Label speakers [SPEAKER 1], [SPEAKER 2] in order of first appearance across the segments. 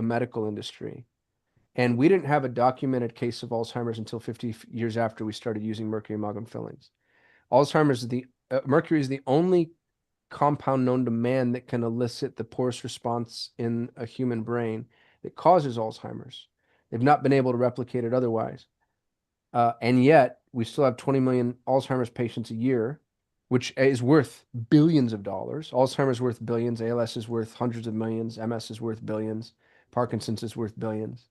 [SPEAKER 1] a medical industry. And we didn't have a documented case of Alzheimer's until 50 years after we started using mercury amalgam fillings. Alzheimer's is mercury is the only compound known to man that can elicit the porous response in a human brain that causes Alzheimer's. They've not been able to replicate it otherwise. And yet we still have 20 million Alzheimer's patients a year, which is worth billions of dollars. Alzheimer's is worth billions. ALS is worth hundreds of millions. MS is worth billions. Parkinson's is worth billions.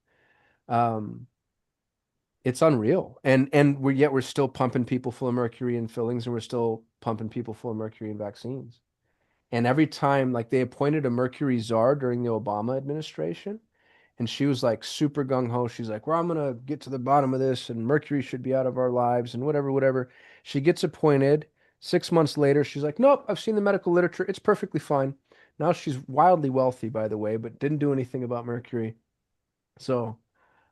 [SPEAKER 1] It's unreal. And we're still pumping people full of mercury in fillings, and we're still pumping people full of mercury in vaccines. And every time, like, they appointed a mercury czar during the Obama administration, and she was like super gung-ho. She's like, well, I'm gonna get to the bottom of this, and mercury should be out of our lives, and whatever, whatever. She gets appointed. 6 months later, she's like, nope, I've seen the medical literature. It's perfectly fine. Now she's wildly wealthy, by the way, but didn't do anything about mercury. So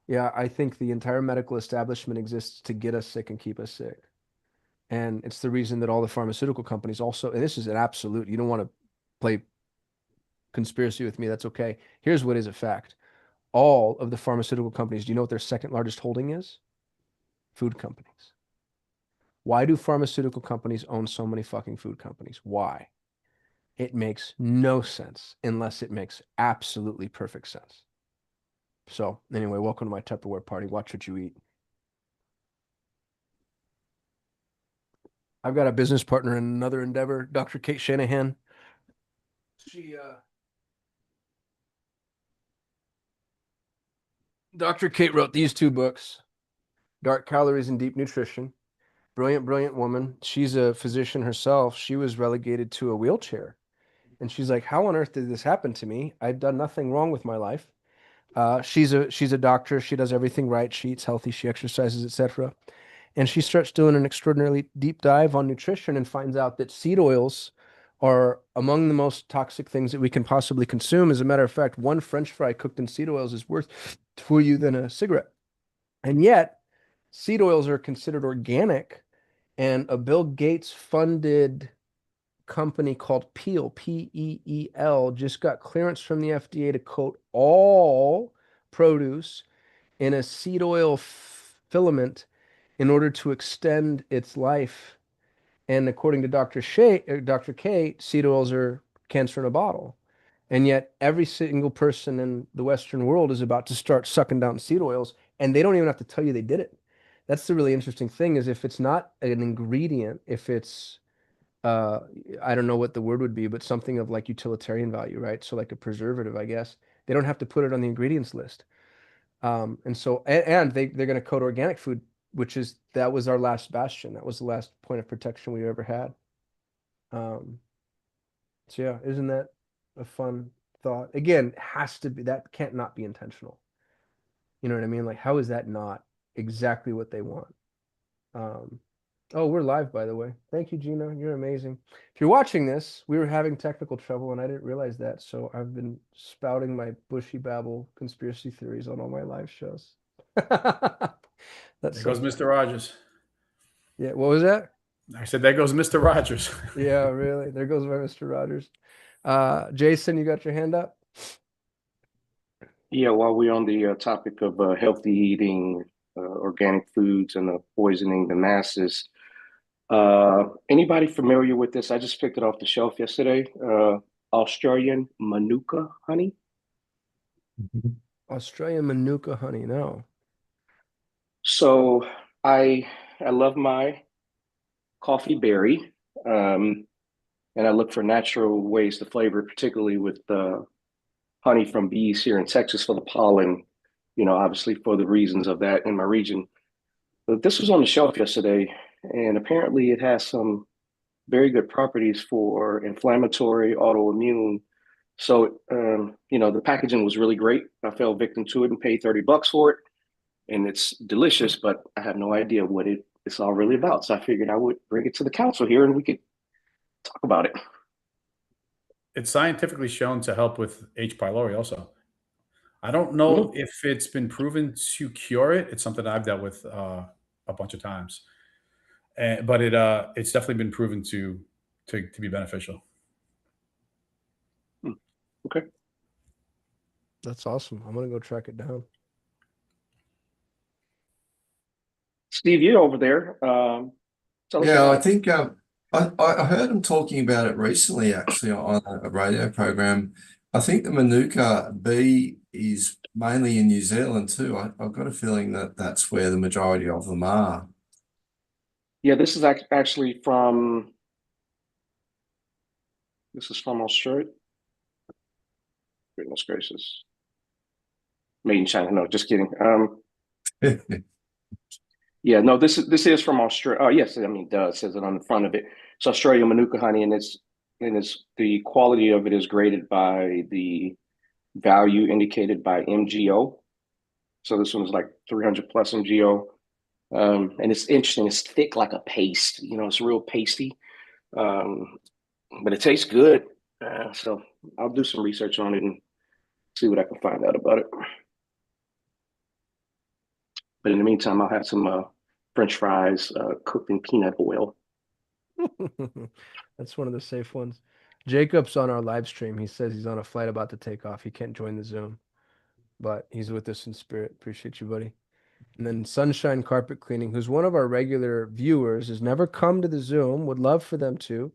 [SPEAKER 1] yeah, I think the entire medical establishment exists to get us sick and keep us sick. And it's the reason that all the pharmaceutical companies also, and this is an absolute, you don't want to play conspiracy with me, that's okay. Here's what is a fact. All of the pharmaceutical companies, do you know what their second largest holding is? Food companies. Why do pharmaceutical companies own so many fucking food companies? Why? It makes no sense unless it makes absolutely perfect sense. So anyway, welcome to my Tupperware party. Watch what you eat. I've got a business partner in another endeavor, Dr. Kate Shanahan. Dr. Kate wrote these two books, Dark Calories and Deep Nutrition. Brilliant, brilliant woman. She's a physician herself. She was relegated to a wheelchair. And she's like, how on earth did this happen to me? I've done nothing wrong with my life. She's a doctor. She does everything right. She eats healthy. She exercises, etc. And she starts doing an extraordinarily deep dive on nutrition and finds out that seed oils are among the most toxic things that we can possibly consume. As a matter of fact, one French fry cooked in seed oils is worse for you than a cigarette. And yet, seed oils are considered organic. And a Bill Gates funded company called Peel, P-E-E-L, just got clearance from the FDA to coat all produce in a seed oil filament in order to extend its life. And according to Dr. K, seed oils are cancer in a bottle. And yet every single person in the Western world is about to start sucking down seed oils, and they don't even have to tell you they did it. That's the really interesting thing, is if it's not an ingredient, if it's uh I don't know what the word would be, but something of like utilitarian value, right? So like a preservative, I guess. They don't have to put it on the ingredients list. And so, and they're going to code organic food, that was our last bastion. That was the last point of protection we ever had. Um, so yeah, isn't that a fun thought? Again, that can't not be intentional. You know what I mean? Like, how is that not exactly what they want? Um, oh, we're live, by the way. Thank you, Gina. You're amazing. If you're watching this, we were having technical trouble and I didn't realize that. So I've been spouting my bushy babble conspiracy theories on all my live shows. That's
[SPEAKER 2] There
[SPEAKER 1] so
[SPEAKER 2] goes
[SPEAKER 1] funny.
[SPEAKER 2] Mr. Rogers.
[SPEAKER 1] Yeah, what was that?
[SPEAKER 2] I said, there goes Mr. Rogers.
[SPEAKER 1] Yeah, really. There goes my Mr. Rogers. Jason, you got your hand up?
[SPEAKER 3] Yeah, while we're on the topic of healthy eating, organic foods, and poisoning the masses, anybody familiar with this? I just picked it off the shelf yesterday. Australian Manuka honey.
[SPEAKER 1] Australian Manuka honey, no.
[SPEAKER 3] So I I love my coffee berry, um, and I look for natural ways to flavor it, particularly with honey from bees here in Texas for the pollen. Obviously for the reasons of that in my region. But this was on the shelf yesterday, and apparently it has some very good properties for inflammatory, autoimmune. So, the packaging was really great. I fell victim to it and paid $30 for it, and it's delicious, but I have no idea what it's all really about. So I figured I would bring it to the council here and we could talk about it.
[SPEAKER 2] It's scientifically shown to help with H. pylori also. I don't know
[SPEAKER 3] Mhm.
[SPEAKER 2] if it's been proven to cure it. It's something I've dealt with a bunch of times, but it's definitely been proven to be beneficial.
[SPEAKER 3] Hmm. Okay.
[SPEAKER 1] That's awesome. I'm gonna go track it down.
[SPEAKER 3] Steve, you're over there. Tell us
[SPEAKER 4] Yeah,
[SPEAKER 3] about
[SPEAKER 4] I
[SPEAKER 3] it.
[SPEAKER 4] think I heard him talking about it recently, actually, on a radio program. I think the Manuka bee is mainly in New Zealand too. I've got a feeling that that's where the majority of them are.
[SPEAKER 3] Yeah, this is actually from this is from Australia. Goodness gracious, made in China. No, just kidding. Yeah, no, this is from Australia. Oh, yes, I mean, duh, it says it on the front of it. It's Australian Manuka honey, and it's the quality of it is graded by the value indicated by MGO. So this one is like 300 plus MGO. And it's interesting. It's thick like a paste. It's real pasty, um, but it tastes good. So I'll do some research on it and see what I can find out about it. But in the meantime, I'll have some French fries cooked in peanut oil.
[SPEAKER 1] That's one of the safe ones. Jacob's on our live stream. He says he's on a flight about to take off. He can't join the Zoom, but he's with us in spirit. Appreciate you, buddy. And then Sunshine Carpet Cleaning, who's one of our regular viewers, has never come to the Zoom. Would love for them to,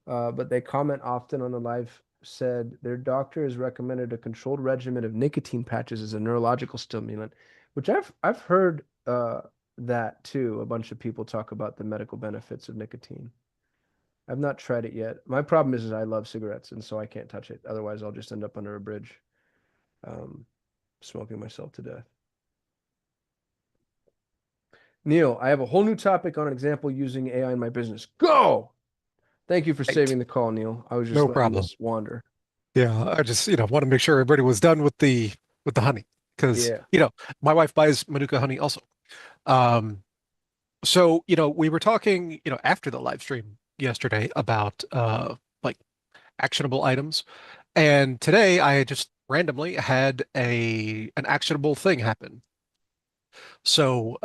[SPEAKER 1] but they comment often on the live. Said their doctor has recommended a controlled regimen of nicotine patches as a neurological stimulant, which I've heard that too. A bunch of people talk about the medical benefits of nicotine. I've not tried it yet. My problem is I love cigarettes, and so I can't touch it. Otherwise, I'll just end up under a bridge, um, smoking myself to death. Neil, I have a whole new topic on an example using AI in my business. Go! Thank you for
[SPEAKER 5] Right.
[SPEAKER 1] saving the call, Neil. I was just
[SPEAKER 5] No
[SPEAKER 1] letting
[SPEAKER 5] problem.
[SPEAKER 1] this wander.
[SPEAKER 5] Yeah, I just, want to make sure everybody was done with the honey because,
[SPEAKER 1] Yeah.
[SPEAKER 5] my wife buys Manuka honey also. Um, so, we were talking, after the live stream yesterday about like actionable items. And today I just randomly had an actionable thing happen. So,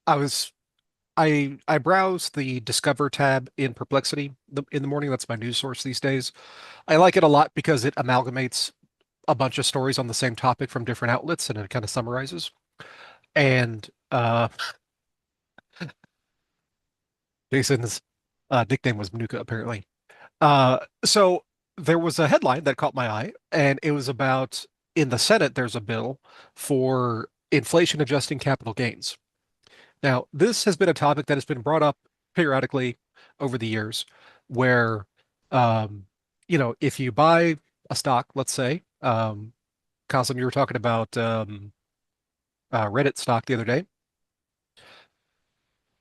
[SPEAKER 5] I was I browse the Discover tab in Perplexity in the morning. That's my news source these days. I like it a lot because it amalgamates a bunch of stories on the same topic from different outlets and it kind of summarizes. And Jason's nickname was Manuka, apparently. So there was a headline that caught my eye, and it was about in the Senate, there's a bill for inflation adjusting capital gains. Now, this has been a topic that has been brought up periodically over the years, where, um, if you buy a stock, let's say, Cosm, you were talking about Reddit stock the other day.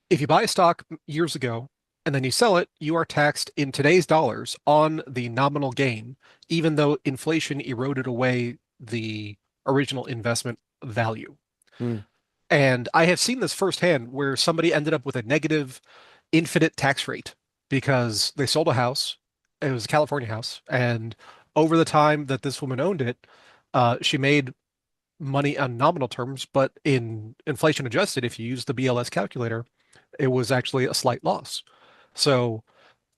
[SPEAKER 5] If you buy a stock years ago and then you sell it, you are taxed in today's dollars on the nominal gain, even though inflation eroded away the original investment value.
[SPEAKER 1] Hmm.
[SPEAKER 5] And I have seen this firsthand where somebody ended up with a negative infinite tax rate because they sold a house. It was a California house. And over the time that this woman owned it, she made money on nominal terms, but in inflation adjusted, if you use the BLS calculator, it was actually a slight loss. So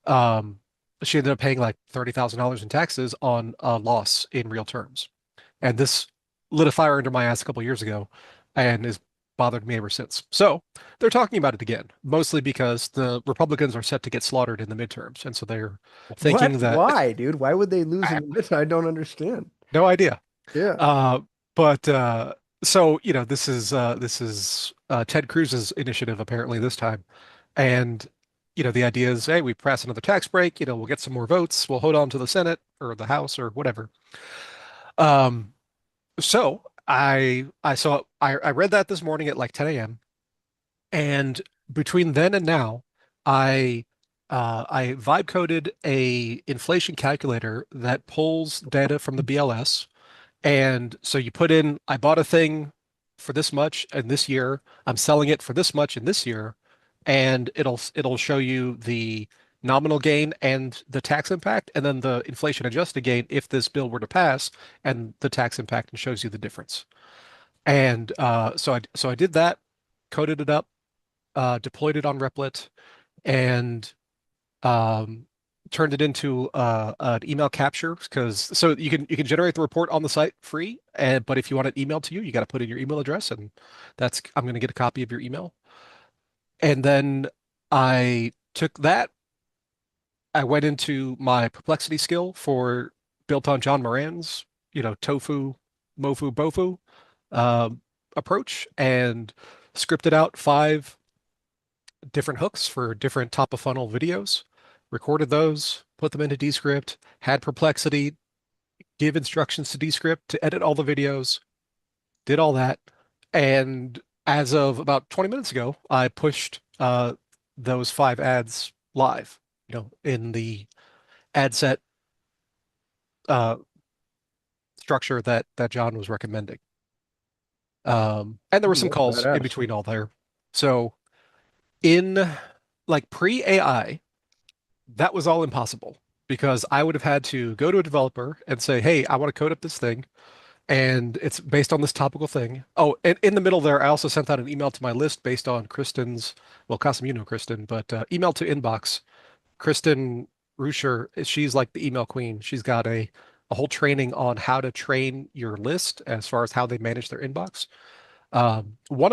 [SPEAKER 5] um, she ended up paying like $30,000 in taxes on a loss in real terms. And this lit a fire under my ass a couple years ago and has bothered me ever since. So they're talking about it again, mostly because the Republicans are set to get slaughtered in the midterms. And so they're thinking
[SPEAKER 1] What?
[SPEAKER 5] that
[SPEAKER 1] Why, dude? Why would they lose
[SPEAKER 5] I
[SPEAKER 1] in
[SPEAKER 5] have
[SPEAKER 1] the midterm? I don't understand.
[SPEAKER 5] no idea.
[SPEAKER 1] Yeah.
[SPEAKER 5] Uh, but so this is Ted Cruz's initiative apparently this time, and the idea is, hey, we pass another tax break. We'll get some more votes. We'll hold on to the Senate or the House or whatever. Um, so I read that this morning at like 10 a.m. and between then and now, I vibe coded a inflation calculator that pulls data from the BLS. And so you put in, I bought a thing for this much in this year. I'm selling it for this much in this year, and it'll show you the nominal gain and the tax impact, and then the inflation adjusted gain if this bill were to pass, and the tax impact, and shows you the difference. And so I did that, coded it up, deployed it on Replit, and um, turned it into an email capture because so you can generate the report on the site free, and but if you want it emailed to you, you got to put in your email address, and that's I'm going to get a copy of your email. And then I took that, I went into my perplexity skill for built on John Moran's, tofu, mofu, bofu um, approach and scripted out 5 different hooks for different top of funnel videos, recorded those, put them into Descript, had Perplexity give instructions to Descript to edit all the videos, did all that. And as of about 20 minutes ago, I pushed those 5 ads live, in the ad set uh, structure that John was recommending. And there were some
[SPEAKER 1] That's
[SPEAKER 5] calls in
[SPEAKER 1] badass.
[SPEAKER 5] between all there. So in like pre-AI, that was all impossible because I would have had to go to a developer and say, "Hey, I want to code up this thing, and it's based on this topical thing." Oh, and in the middle there, I also sent out an email to my list based on Kristen's, well, Kasim, you know Kristen, but email to inbox. Kristen Ruscher, she's like the email queen. She's got a whole training on how to train your list as far as how they manage their inbox. One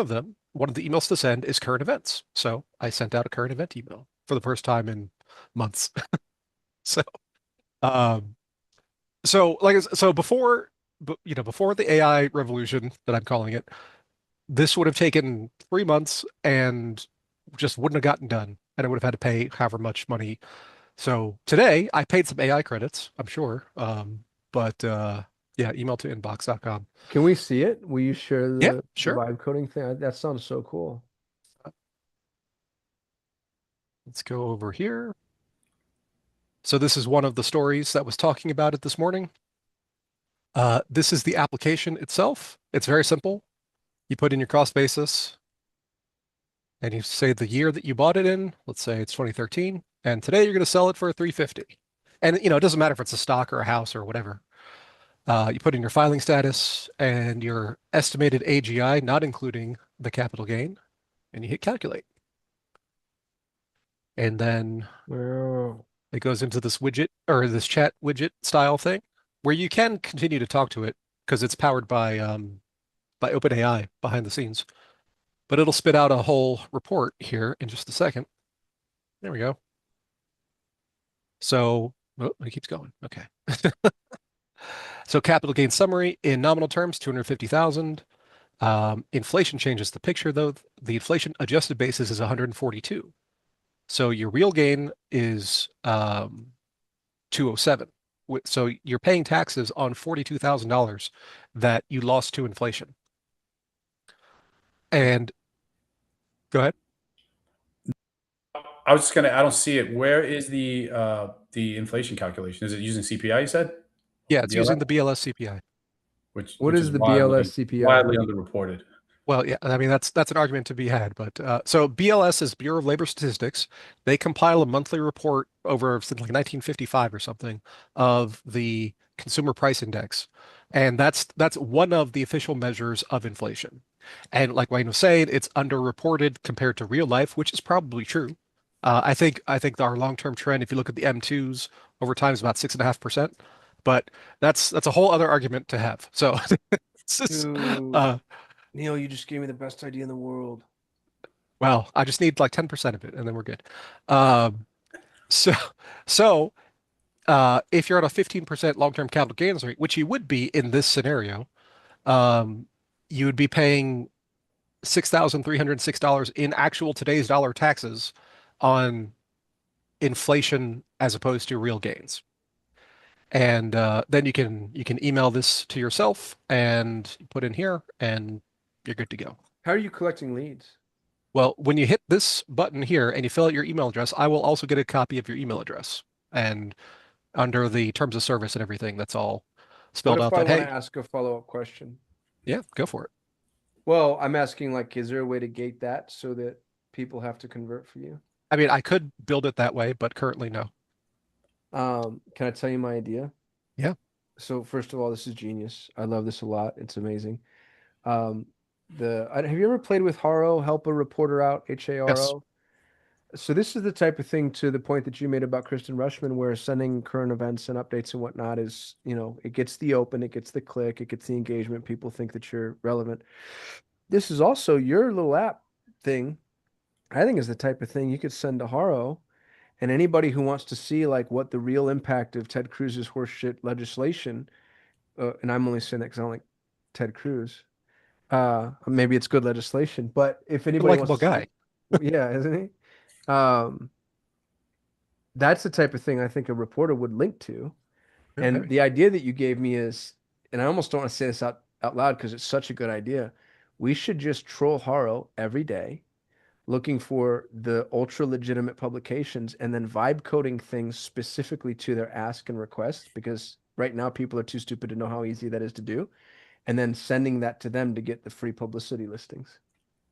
[SPEAKER 5] of the emails to send is current events. So I sent out a current event email for the first time in months. So, um, so before, before the AI revolution that I'm calling it, this would have taken 3 months and just wouldn't have gotten done, and I would have had to pay however much money. So today I paid some AI credits, I'm sure. But yeah, email to inbox.com.
[SPEAKER 1] Can we see it? Will you share
[SPEAKER 5] Yeah,
[SPEAKER 1] the
[SPEAKER 5] sure.
[SPEAKER 1] vibe coding thing? That sounds so cool.
[SPEAKER 5] Let's go over here. So this is one of the stories that was talking about it this morning. This is the application itself. It's very simple. You put in your cost basis and you say the year that you bought it in. Let's say it's 2013, and today you're going to sell it for 350. And it doesn't matter if it's a stock or a house or whatever. You put in your filing status and your estimated AGI, not including the capital gain, and you hit calculate. And then
[SPEAKER 1] Wow.
[SPEAKER 5] it goes into this widget or this chat widget style thing where you can continue to talk to it because it's powered by OpenAI behind the scenes. But it'll spit out a whole report here in just a second. There we go. So, oh, it keeps going. Okay. So capital gain summary in nominal terms, 250,000. Inflation changes the picture though. The inflation adjusted basis is 142. So your real gain is 207. So you're paying taxes on $42,000 that you lost to inflation. And go ahead.
[SPEAKER 2] I was just gonna. I don't see it. Where is the inflation calculation? Is it using CPI? You said
[SPEAKER 5] Yeah, it's using
[SPEAKER 2] BLS,
[SPEAKER 5] the BLS CPI.
[SPEAKER 2] which
[SPEAKER 1] What
[SPEAKER 2] which
[SPEAKER 1] is
[SPEAKER 2] is
[SPEAKER 1] the BLS CPI?
[SPEAKER 2] widely underreported.
[SPEAKER 5] Well, yeah, I mean that's an argument to be had, but so BLS is Bureau of Labor Statistics. They compile a monthly report over something like 1955 or something of the Consumer Price Index, and that's one of the official measures of inflation. And like Wayne was saying, it's underreported compared to real life, which is probably true. I think our long-term trend, if you look at the M2s over time, is about 6.5%, but that's a whole other argument to have. So it's just,
[SPEAKER 1] Dude, Neil, you just gave me the best idea in the world.
[SPEAKER 5] well, I just need like 10% of it and then we're good. Um, so, so if you're at a 15% long-term capital gains rate, which you would be in this scenario, um, you would be paying $6,306 in actual today's dollar taxes on inflation as opposed to real gains. And then you can email this to yourself and put in here and you're good to go.
[SPEAKER 1] How are you collecting leads?
[SPEAKER 5] Well, when you hit this button here and you fill out your email address, I will also get a copy of your email address. And under the terms of service and everything, that's all
[SPEAKER 1] What
[SPEAKER 5] spelled
[SPEAKER 1] if
[SPEAKER 5] out
[SPEAKER 1] I
[SPEAKER 5] that,
[SPEAKER 1] want to
[SPEAKER 5] hey,
[SPEAKER 1] ask a follow-up question?
[SPEAKER 5] yeah, go for it.
[SPEAKER 1] Well, I'm asking like, is there a way to gate that so that people have to convert for you?
[SPEAKER 5] I mean, I could build it that way, but currently no.
[SPEAKER 1] Can I tell you my idea?
[SPEAKER 5] Yeah.
[SPEAKER 1] So first of all, this is genius. I love this a lot. It's amazing. Have you ever played with Haro, help a reporter out,
[SPEAKER 5] Yes.
[SPEAKER 1] HARO? So this is the type of thing, to the point that you made about Kristen Rushman, where sending current events and updates and whatnot is, it gets the open, it gets the click, it gets the engagement. People think that you're relevant. This is also your little app thing. I think is the type of thing you could send to Haro, and anybody who wants to see like what the real impact of Ted Cruz's horseshit legislation, and I'm only saying that because I don't like Ted Cruz. Maybe it's good legislation, but if
[SPEAKER 5] A
[SPEAKER 1] anybody wants
[SPEAKER 5] likable
[SPEAKER 1] to see,
[SPEAKER 5] guy.
[SPEAKER 1] yeah, isn't he? That's the type of thing I think a reporter would link to.
[SPEAKER 5] Yeah,
[SPEAKER 1] And
[SPEAKER 5] maybe.
[SPEAKER 1] the idea that you gave me is, and I almost don't want to say this out loud because it's such a good idea. We should just troll Haro every day, looking for the ultra legitimate publications and then vibe coding things specifically to their ask and request, because right now people are too stupid to know how easy that is to do, and then sending that to them to get the free publicity listings.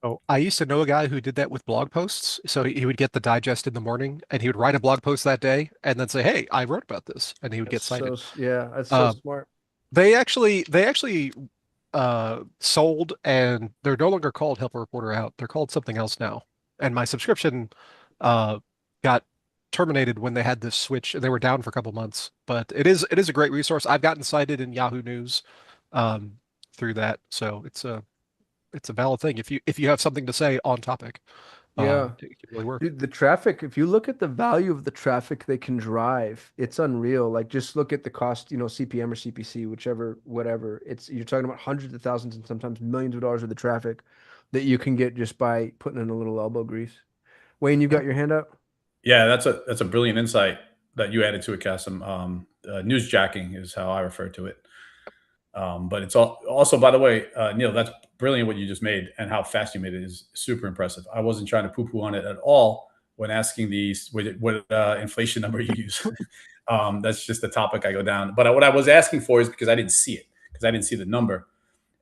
[SPEAKER 5] Oh, I used to know a guy who did that with blog posts. So he would get the digest in the morning and he would write a blog post that day and then say, "Hey, I wrote about this," and he would get cited.
[SPEAKER 1] Yeah, that's so
[SPEAKER 5] Uh,
[SPEAKER 1] smart.
[SPEAKER 5] they actually sold, and they're no longer called Help a Reporter Out. They're called something else now. And my subscription uh, got terminated when they had this switch. They were down for a couple months, but it is a great resource. I've gotten cited in Yahoo News um, through that, so it's a valid thing if you have something to say on topic.
[SPEAKER 1] Yeah.
[SPEAKER 5] It can really work.
[SPEAKER 1] Dude, the traffic, if you look at the value of the traffic they can drive, it's unreal. Like just look at the cost, CPM or CPC, whichever, whatever. You're talking about hundreds of thousands and sometimes millions of dollars worth of traffic that you can get just by putting in a little elbow grease. Wayne, you
[SPEAKER 5] Yeah.
[SPEAKER 1] got your hand up?
[SPEAKER 2] Yeah, that's a brilliant insight that you added to it, Kasim. Newsjacking is how I refer to it. But it's also, by the way, Neil, that's brilliant what you just made, and how fast you made it is super impressive. I wasn't trying to poo-poo on it at all when asking these what inflation number you use. That's just the topic I go down. But what I was asking for is because I didn't see it, because I didn't see the number,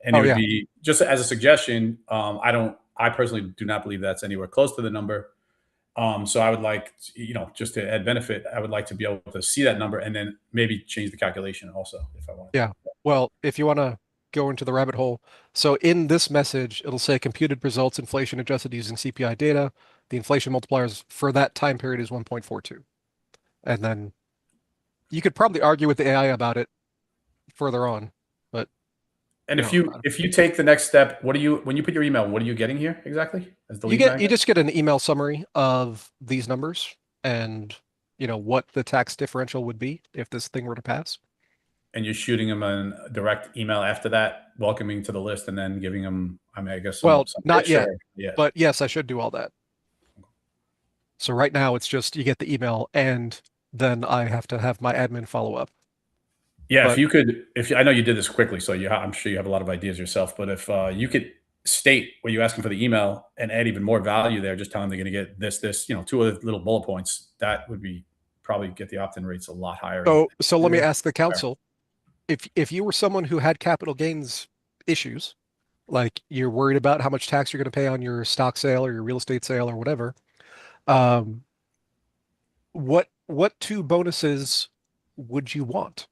[SPEAKER 2] and it
[SPEAKER 5] Oh
[SPEAKER 2] would
[SPEAKER 5] yeah.
[SPEAKER 2] be just as a suggestion. I personally do not believe that's anywhere close to the number. So I would like, just to add benefit, I would like to be able to see that number and then maybe change the calculation also if I wanted to.
[SPEAKER 5] Yeah. Well, if you want to go into the rabbit hole, so in this message, it'll say computed results inflation adjusted using CPI data. The inflation multipliers for that time period is 1.42. And then you could probably argue with the AI about it further on, but
[SPEAKER 2] And
[SPEAKER 5] you
[SPEAKER 2] if
[SPEAKER 5] know,
[SPEAKER 2] you take the next step, when you put your email, what are you getting here exactly as the
[SPEAKER 5] you
[SPEAKER 2] lead
[SPEAKER 5] get you
[SPEAKER 2] magnet?
[SPEAKER 5] just get an email summary of these numbers and what the tax differential would be if this thing were to pass.
[SPEAKER 2] And you're shooting them a direct email after that, welcoming to the list, and then giving them, I mean, I guess some
[SPEAKER 5] Well, not
[SPEAKER 2] pitch
[SPEAKER 5] yet,
[SPEAKER 2] or yeah.
[SPEAKER 5] but yes, I should do all that. So right now it's just you get the email and then I have to have my admin follow up.
[SPEAKER 2] Yeah, if
[SPEAKER 5] But
[SPEAKER 2] you could, if I know you did this quickly, so I'm sure you have a lot of ideas yourself. But if you could state what you're asking for the email and add even more value there, just tell them they're going to get this, two other little bullet points. That would be probably get the opt-in rates a lot higher.
[SPEAKER 5] so let me
[SPEAKER 1] Yeah.
[SPEAKER 5] ask the council, if you were someone who had capital gains issues, like you're worried about how much tax you're going to pay on your stock sale or your real estate sale or whatever, um, what two bonuses would you want?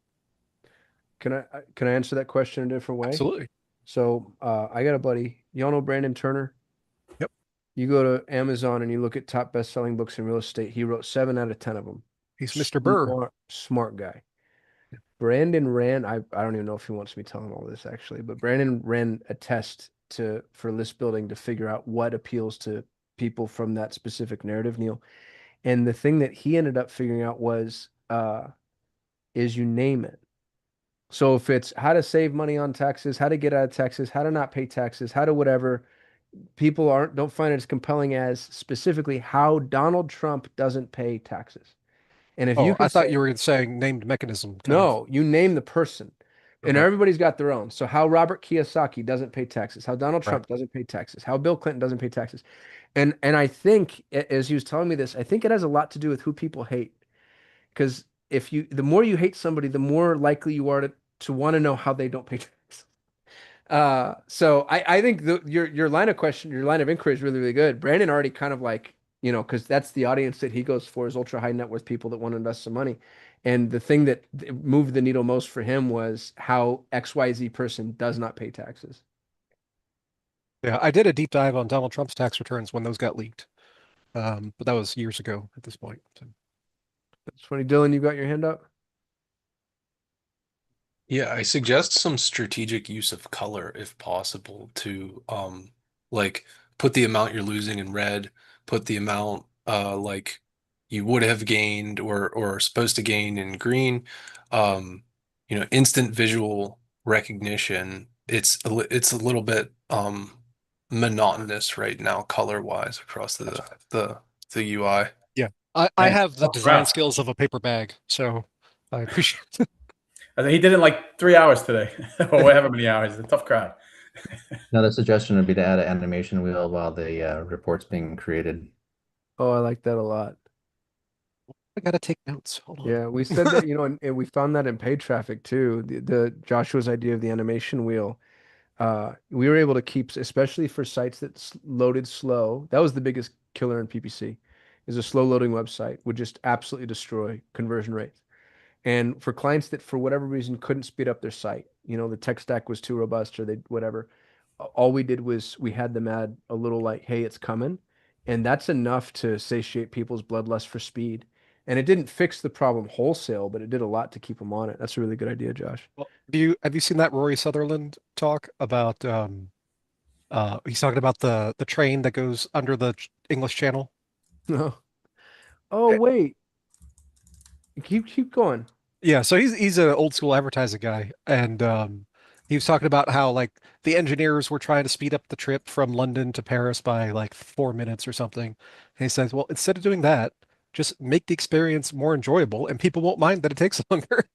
[SPEAKER 1] Can I answer that question a different way?
[SPEAKER 5] Absolutely.
[SPEAKER 1] So I got a buddy. Y'all know Brandon Turner?
[SPEAKER 5] Yep.
[SPEAKER 1] You go to Amazon and you look at top best-selling books in real estate. He wrote 7 out of 10 of them.
[SPEAKER 5] He's Mr. Burr.
[SPEAKER 1] Smart guy. Brandon ran, I don't even know if he wants me telling all this actually, but Brandon ran a test for list building to figure out what appeals to people from that specific narrative, Neil. And the thing that he ended up figuring out was is you name it. So if it's how to save money on taxes, how to get out of taxes, how to not pay taxes, how to whatever, people don't find it as compelling as specifically how Donald Trump doesn't pay taxes. And if you
[SPEAKER 5] Oh, I
[SPEAKER 1] could
[SPEAKER 5] thought
[SPEAKER 1] say,
[SPEAKER 5] you were saying named mechanism kind of.
[SPEAKER 1] no, you name the person. And
[SPEAKER 5] Okay.
[SPEAKER 1] everybody's got their own. So how Robert Kiyosaki doesn't pay taxes, how Donald
[SPEAKER 5] Right.
[SPEAKER 1] Trump doesn't pay taxes, how Bill Clinton doesn't pay taxes. And I think as he was telling me this, I think it has a lot to do with who people hate. Because the more you hate somebody, the more likely you are to want to know how they don't pay taxes. So I think your line of question, your line of inquiry is really, really good. Brandon already kind of like, because that's the audience that he goes for, is ultra high net worth people that want to invest some money. And the thing that moved the needle most for him was how XYZ person does not pay taxes.
[SPEAKER 5] Yeah, I did a deep dive on Donald Trump's tax returns when those got leaked. But that was years ago at this point. So.
[SPEAKER 1] That's funny. Dylan, you got your hand up?
[SPEAKER 6] Yeah, I suggest some strategic use of color if possible to like put the amount you're losing in red, put the amount like you would have gained or are supposed to gain in green. Um, instant visual recognition. It's a little bit monotonous right now color wise across the UI.
[SPEAKER 5] Yeah. I
[SPEAKER 2] Man,
[SPEAKER 5] have the
[SPEAKER 2] tough
[SPEAKER 5] design
[SPEAKER 2] crowd.
[SPEAKER 5] skills of a paper bag, so I appreciate it.
[SPEAKER 2] I think he did it in like 3 hours today, or whatever many hours. It's a tough crowd.
[SPEAKER 7] Another suggestion would be to add an animation wheel while the report's being created.
[SPEAKER 1] Oh, I like that a lot.
[SPEAKER 5] I gotta take notes. Hold on.
[SPEAKER 1] Yeah, we said that, and we found that in paid traffic too. The Joshua's idea of the animation wheel. We were able to keep, especially for sites that loaded slow. That was the biggest killer in PPC, is a slow loading website would just absolutely destroy conversion rates. And for clients that for whatever reason couldn't speed up their site, the tech stack was too robust or they whatever, all we did was we had them add a little like, hey, it's coming. And that's enough to satiate people's bloodlust for speed. And it didn't fix the problem wholesale, but it did a lot to keep them on it. That's a really good idea, Josh.
[SPEAKER 5] Well, have you seen that Rory Sutherland talk about he's talking about the train that goes under the English Channel?
[SPEAKER 1] No. Oh,
[SPEAKER 5] Eh,
[SPEAKER 1] wait. Keep going.
[SPEAKER 5] Yeah, so he's an old school advertising guy, and he was talking about how like the engineers were trying to speed up the trip from London to Paris by like 4 minutes or something. And he says, well, instead of doing that, just make the experience more enjoyable, and people won't mind that it takes longer.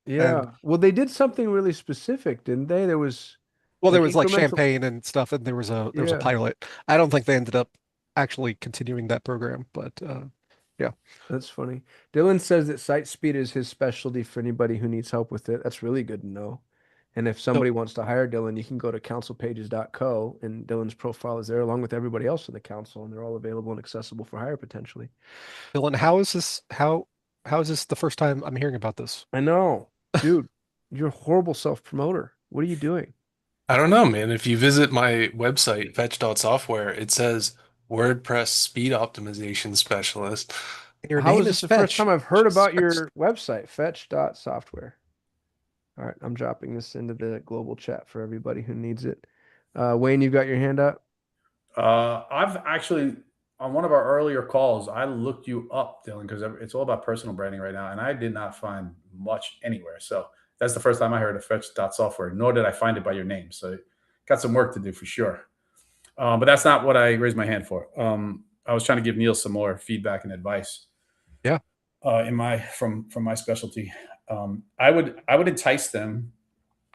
[SPEAKER 5] And
[SPEAKER 1] Yeah. Well, they did something really specific, didn't they? There was
[SPEAKER 5] well, there
[SPEAKER 1] like
[SPEAKER 5] was like
[SPEAKER 1] incremental.
[SPEAKER 5] champagne and stuff, and there was a
[SPEAKER 1] Yeah,
[SPEAKER 5] pilot. I don't think they ended up actually continuing that program, but yeah.
[SPEAKER 1] that's funny. Dylan says that site speed is his specialty for anybody who needs help with it. That's really good to know. And if
[SPEAKER 5] So
[SPEAKER 1] somebody wants to hire Dylan, you can go to councilpages.co and Dylan's profile is there along with everybody else in the council, and they're all available and accessible for hire potentially.
[SPEAKER 5] Dylan, how is this the first time I'm hearing about this?
[SPEAKER 1] I know, dude, you're a horrible self-promoter. What are you doing?
[SPEAKER 6] I don't know, man. If you visit my website, fetch.software, it says WordPress speed optimization specialist.
[SPEAKER 5] Your
[SPEAKER 1] How
[SPEAKER 5] name
[SPEAKER 1] is
[SPEAKER 5] is
[SPEAKER 1] this the first time
[SPEAKER 5] Fetch.
[SPEAKER 1] I've heard
[SPEAKER 5] Jesus
[SPEAKER 1] about
[SPEAKER 5] Christ.
[SPEAKER 1] your website, fetch.software? All right, I'm dropping this into the global chat for everybody who needs it. Wayne, you got your hand up?
[SPEAKER 2] I've actually, on one of our earlier calls, I looked you up, Dylan, because it's all about personal branding right now, and I did not find much anywhere. So that's the first time I heard of Fetch.software, nor did I find it by your name. So got some work to do for sure. But that's not what I raised my hand for. I was trying to give Neil some more feedback and advice
[SPEAKER 5] Yeah.
[SPEAKER 2] in my from my specialty. I would entice them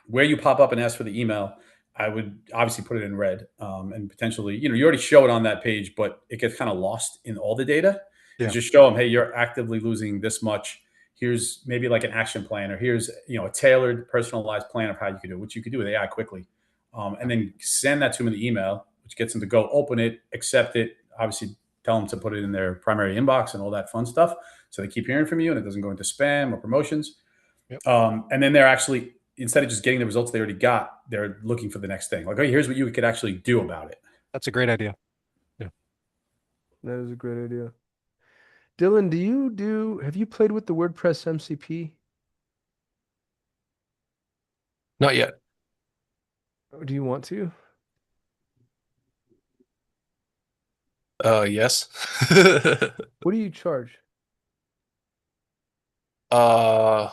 [SPEAKER 2] where you pop up and ask for the email. I would obviously put it in red, and potentially, you already show it on that page, but it gets kind of lost in all the data. And
[SPEAKER 5] Yeah.
[SPEAKER 2] just show them, hey, you're actively losing this much. Here's maybe like an action plan, or here's a tailored, personalized plan of how you could do it, which you could do with AI quickly, and then send that to them in the email, which gets them to go open it, accept it. Obviously, tell them to put it in their primary inbox and all that fun stuff, so they keep hearing from you and it doesn't go into spam or promotions.
[SPEAKER 5] Yep.
[SPEAKER 2] And then they're actually, instead of just getting the results they already got, they're looking for the next thing. Like, oh, here's what you could actually do about it.
[SPEAKER 5] That's a great idea. Yeah.
[SPEAKER 1] That is a great idea. Dylan, have you played with the WordPress MCP?
[SPEAKER 6] Not yet.
[SPEAKER 1] Or do you want to?
[SPEAKER 6] Yes.
[SPEAKER 1] What do you charge?
[SPEAKER 6] Uh,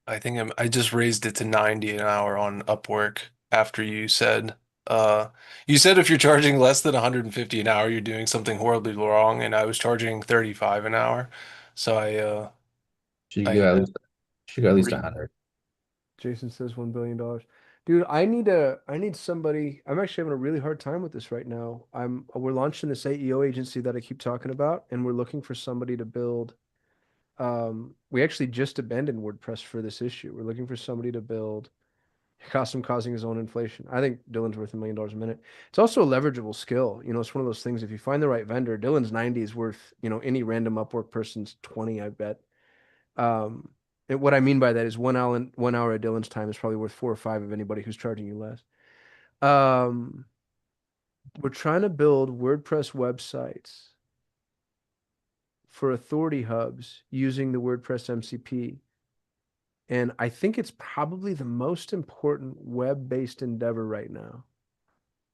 [SPEAKER 6] I just raised it to 90 an hour on Upwork after you said if you're charging less than 150 an hour, you're doing something horribly wrong, and I was charging 35 an hour. So
[SPEAKER 7] Should
[SPEAKER 6] I
[SPEAKER 7] go
[SPEAKER 6] had
[SPEAKER 7] at
[SPEAKER 6] to
[SPEAKER 7] least should go at least
[SPEAKER 6] re
[SPEAKER 7] 100.
[SPEAKER 1] Jason says $1 billion. Dude, I need somebody. I'm actually having a really hard time with this right now. We're launching this AEO agency that I keep talking about, and we're looking for somebody to build. We actually just abandoned WordPress for this issue. We're looking for somebody to build custom causing his own inflation. I think Dylan's worth $1 million a minute. It's also a leverageable skill. It's one of those things. If you find the right vendor, Dylan's 90 is worth, any random Upwork person's 20, I bet. And what I mean by that is 1 hour of Dylan's time is probably worth 4 or 5 of anybody who's charging you less. Um, We're trying to build WordPress websites for authority hubs using the WordPress MCP. And I think it's probably the most important web-based endeavor right now.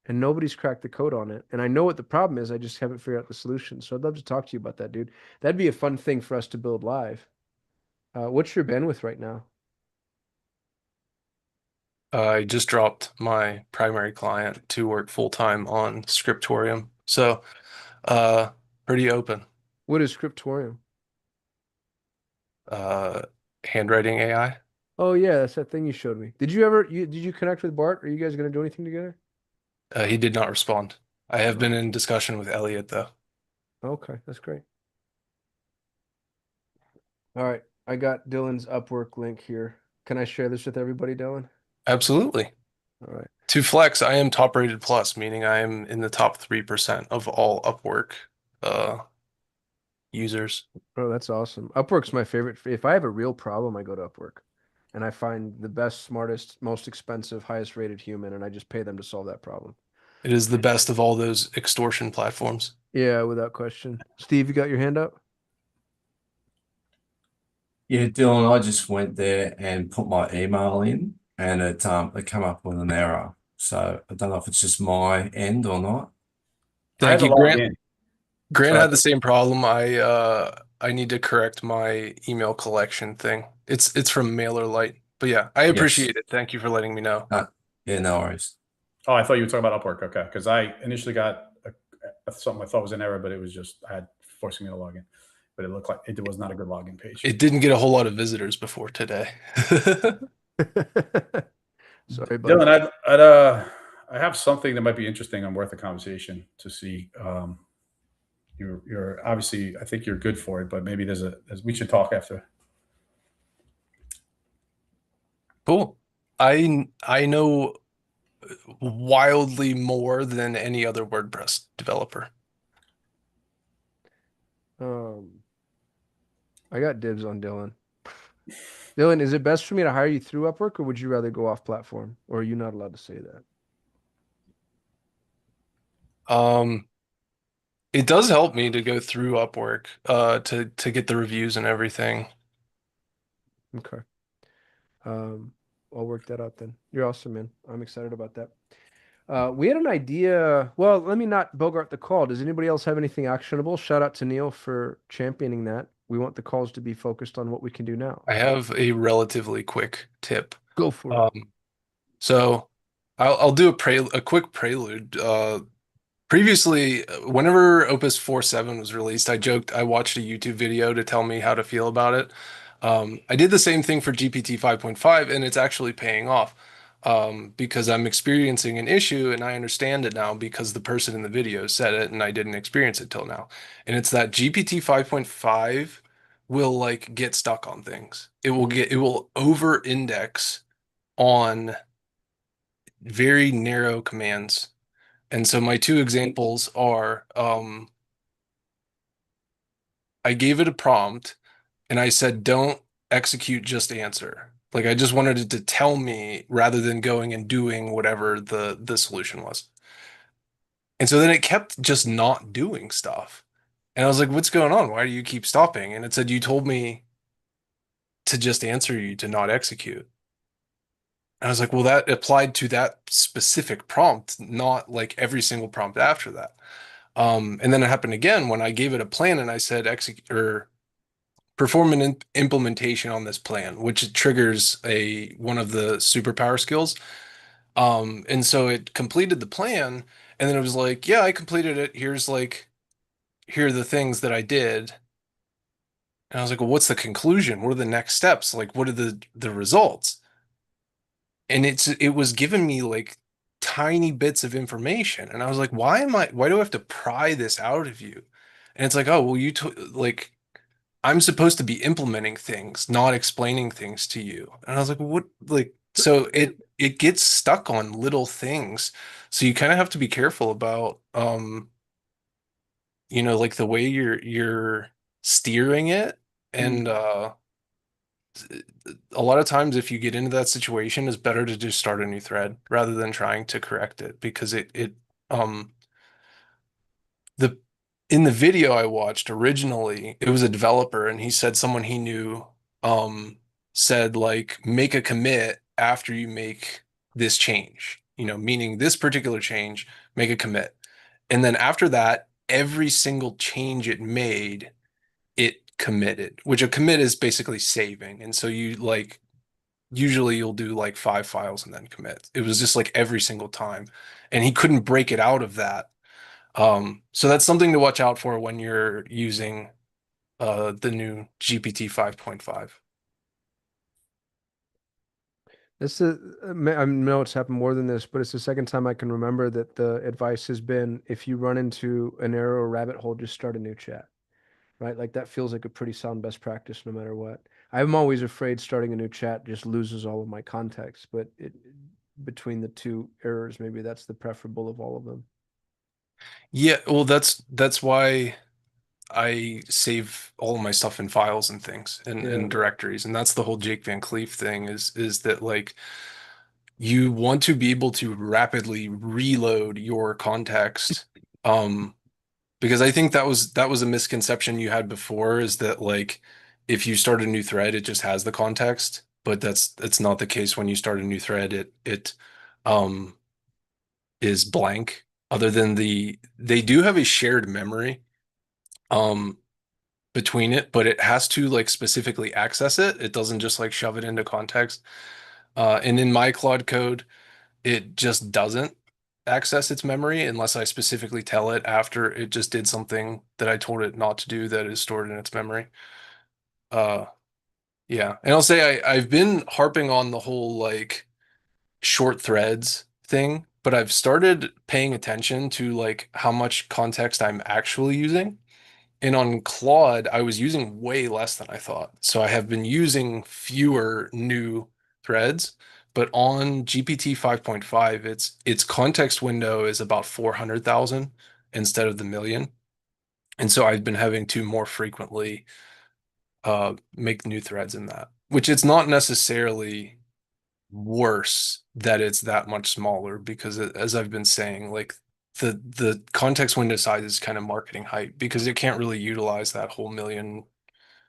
[SPEAKER 1] And nobody's cracked the code on it. And I know what the problem is. I just haven't figured out the solution. So I'd love to talk to you about that, dude. That'd be a fun thing for us to build live. What's your bandwidth right now?
[SPEAKER 6] I just dropped my primary client to work full time on Scriptorium. So, pretty open.
[SPEAKER 1] What is Scriptorium?
[SPEAKER 6] Uh, Handwriting AI.
[SPEAKER 1] Oh yeah, that's that thing you showed me. Did you ever did you connect with Bart? Are you guys gonna do anything together?
[SPEAKER 6] He did not respond. I have been
[SPEAKER 1] Oh,
[SPEAKER 6] in discussion with Elliot though.
[SPEAKER 1] okay, that's great. All right, I got Dylan's Upwork link here. Can I share this with everybody, Dylan?
[SPEAKER 6] Absolutely.
[SPEAKER 1] All right.
[SPEAKER 6] To flex, I am top rated plus, meaning I am in the top 3% of all Upwork users.
[SPEAKER 1] Oh, that's awesome. Upwork's my favorite. If I have a real problem, I go to Upwork and I find the best, smartest, most expensive, highest rated human, and I just pay them to solve that problem.
[SPEAKER 6] It is the best of all those extortion platforms.
[SPEAKER 1] Yeah, without question. Steve, you got your hand up?
[SPEAKER 4] Yeah, Dylan, I just went there and put my email in and it come up with an error. So I don't know if it's just my end or not.
[SPEAKER 2] I had
[SPEAKER 6] Thank
[SPEAKER 2] to
[SPEAKER 6] you,
[SPEAKER 2] log
[SPEAKER 6] Grant.
[SPEAKER 2] in.
[SPEAKER 6] Grant
[SPEAKER 2] Sorry.
[SPEAKER 6] had the same problem. I need to correct my email collection thing. It's from MailerLite. But yeah, I
[SPEAKER 4] Yes.
[SPEAKER 6] appreciate it. Thank you for letting me know.
[SPEAKER 4] Yeah, no worries.
[SPEAKER 2] Oh, I thought you were talking about Upwork. Okay, because I initially got something I thought was an error, but it was just I had forcing me to log in. But it looked like it was not a good login page.
[SPEAKER 6] It didn't get a whole lot of visitors before today.
[SPEAKER 1] Sorry, buddy.
[SPEAKER 2] Dylan, I have something that might be interesting and worth a conversation to see. You're obviously I think you're good for it, but maybe we should talk after.
[SPEAKER 6] Cool. I know wildly more than any other WordPress developer.
[SPEAKER 1] I got dibs on Dylan. Dylan, is it best for me to hire you through Upwork, or would you rather go off platform? Or are you not allowed to say that?
[SPEAKER 6] It does help me to go through Upwork, to get the reviews and everything.
[SPEAKER 1] Okay. I'll work that out then. You're awesome, man. I'm excited about that. We had an idea. Well, let me not bogart the call. Does anybody else have anything actionable? Shout out to Neil for championing that. We want the calls to be focused on what we can do now.
[SPEAKER 6] I have a relatively quick tip.
[SPEAKER 1] Go for it.
[SPEAKER 6] So I'll do a quick prelude. Previously, whenever Opus 4.7 was released, I joked I watched a YouTube video to tell me how to feel about it. I did the same thing for GPT 5.5, and it's actually paying off, because I'm experiencing an issue and I understand it now because the person in the video said it and I didn't experience it till now. And it's that GPT 5.5 will like get stuck on things. It will over-index on very narrow commands. And so my two examples are, I gave it a prompt and I said, don't execute, just answer. Like I just wanted it to tell me rather than going and doing whatever the solution was. And so then it kept just not doing stuff. And I was like, what's going on? Why do you keep stopping? And it said, you told me to just answer you, to not execute. And I was like, well, that applied to that specific prompt, not like every single prompt after that. And then it happened again when I gave it a plan and I said execute or perform an implementation on this plan, which triggers one of the superpower skills. And so it completed the plan, and then it was like, yeah, I completed it. Here are the things that I did. And I was like, well, what's the conclusion? What are the next steps? Like, what are the results? And it was giving me like tiny bits of information, and I was like, why do I have to pry this out of you? And it's like, oh, well, like I'm supposed to be implementing things, not explaining things to you. And I was like, what, like, so it gets stuck on little things. So you kind of have to be careful about, like the way you're steering it. And a lot of times if you get into that situation, it's better to just start a new thread rather than trying to correct it, because the in the video I watched originally, it was a developer and he said someone he knew said like make a commit after you make this change, meaning this particular change, make a commit. And then after that, every single change it made, it committed, which a commit is basically saving. And so you like usually you'll do like 5 files and then commit. It was just like every single time. And he couldn't break it out of that. So that's something to watch out for when you're using the new GPT 5.5.
[SPEAKER 1] I know it's happened more than this, but it's the second time I can remember that the advice has been if you run into an arrow or rabbit hole, just start a new chat, right? Like that feels like a pretty sound best practice no matter what. I'm always afraid starting a new chat just loses all of my context, but between the two errors, maybe that's the preferable of all of them.
[SPEAKER 6] Yeah, well, that's why I save all of my stuff in files and things and,
[SPEAKER 1] Yeah.
[SPEAKER 6] and directories. And that's the whole Jake Van Cleef thing is that like you want to be able to rapidly reload your context. Because I think that was a misconception you had before is that like if you start a new thread, it just has the context, but that's not the case when you start a new thread. It um is blank other than they do have a shared memory um between it, but it has to like specifically access it. It doesn't just like shove it into context. And in my Claude code, it just doesn't access its memory unless I specifically tell it after it just did something that I told it not to do that is stored in its memory. Uh, yeah. And I'll say I've been harping on the whole like short threads thing, but I've started paying attention to like how much context I'm actually using. And on Claude, I was using way less than I thought. So I have been using fewer new threads, but on GPT 5.5, its context window is about 400,000 instead of the million. And so I've been having to more frequently make new threads in that, which it's not necessarily worse that it's that much smaller because as I've been saying, like the context window size is kind of marketing hype because it can't really utilize that whole million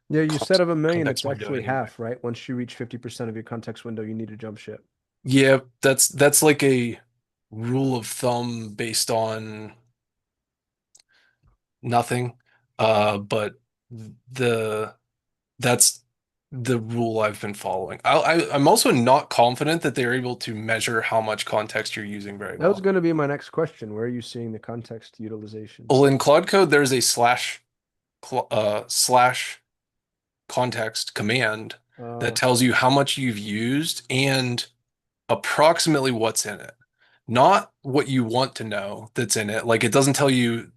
[SPEAKER 1] Yeah, you said of a million, it's
[SPEAKER 6] context window
[SPEAKER 1] actually
[SPEAKER 6] anyway.
[SPEAKER 1] half, right? Once you reach 50% of your context window, you need to jump ship.
[SPEAKER 6] Yeah, that's like a rule of thumb based on nothing. But the that's the rule I've been following. I'm also not confident that they're able to measure how much context you're using very
[SPEAKER 1] That was
[SPEAKER 6] well.
[SPEAKER 1] going to be my next question. Where are you seeing the context utilization?
[SPEAKER 6] Well, in Claude Code, there's a slash context command that tells you how much you've used and approximately what's in it. Not what you want to know that's in it. Like it doesn't tell you,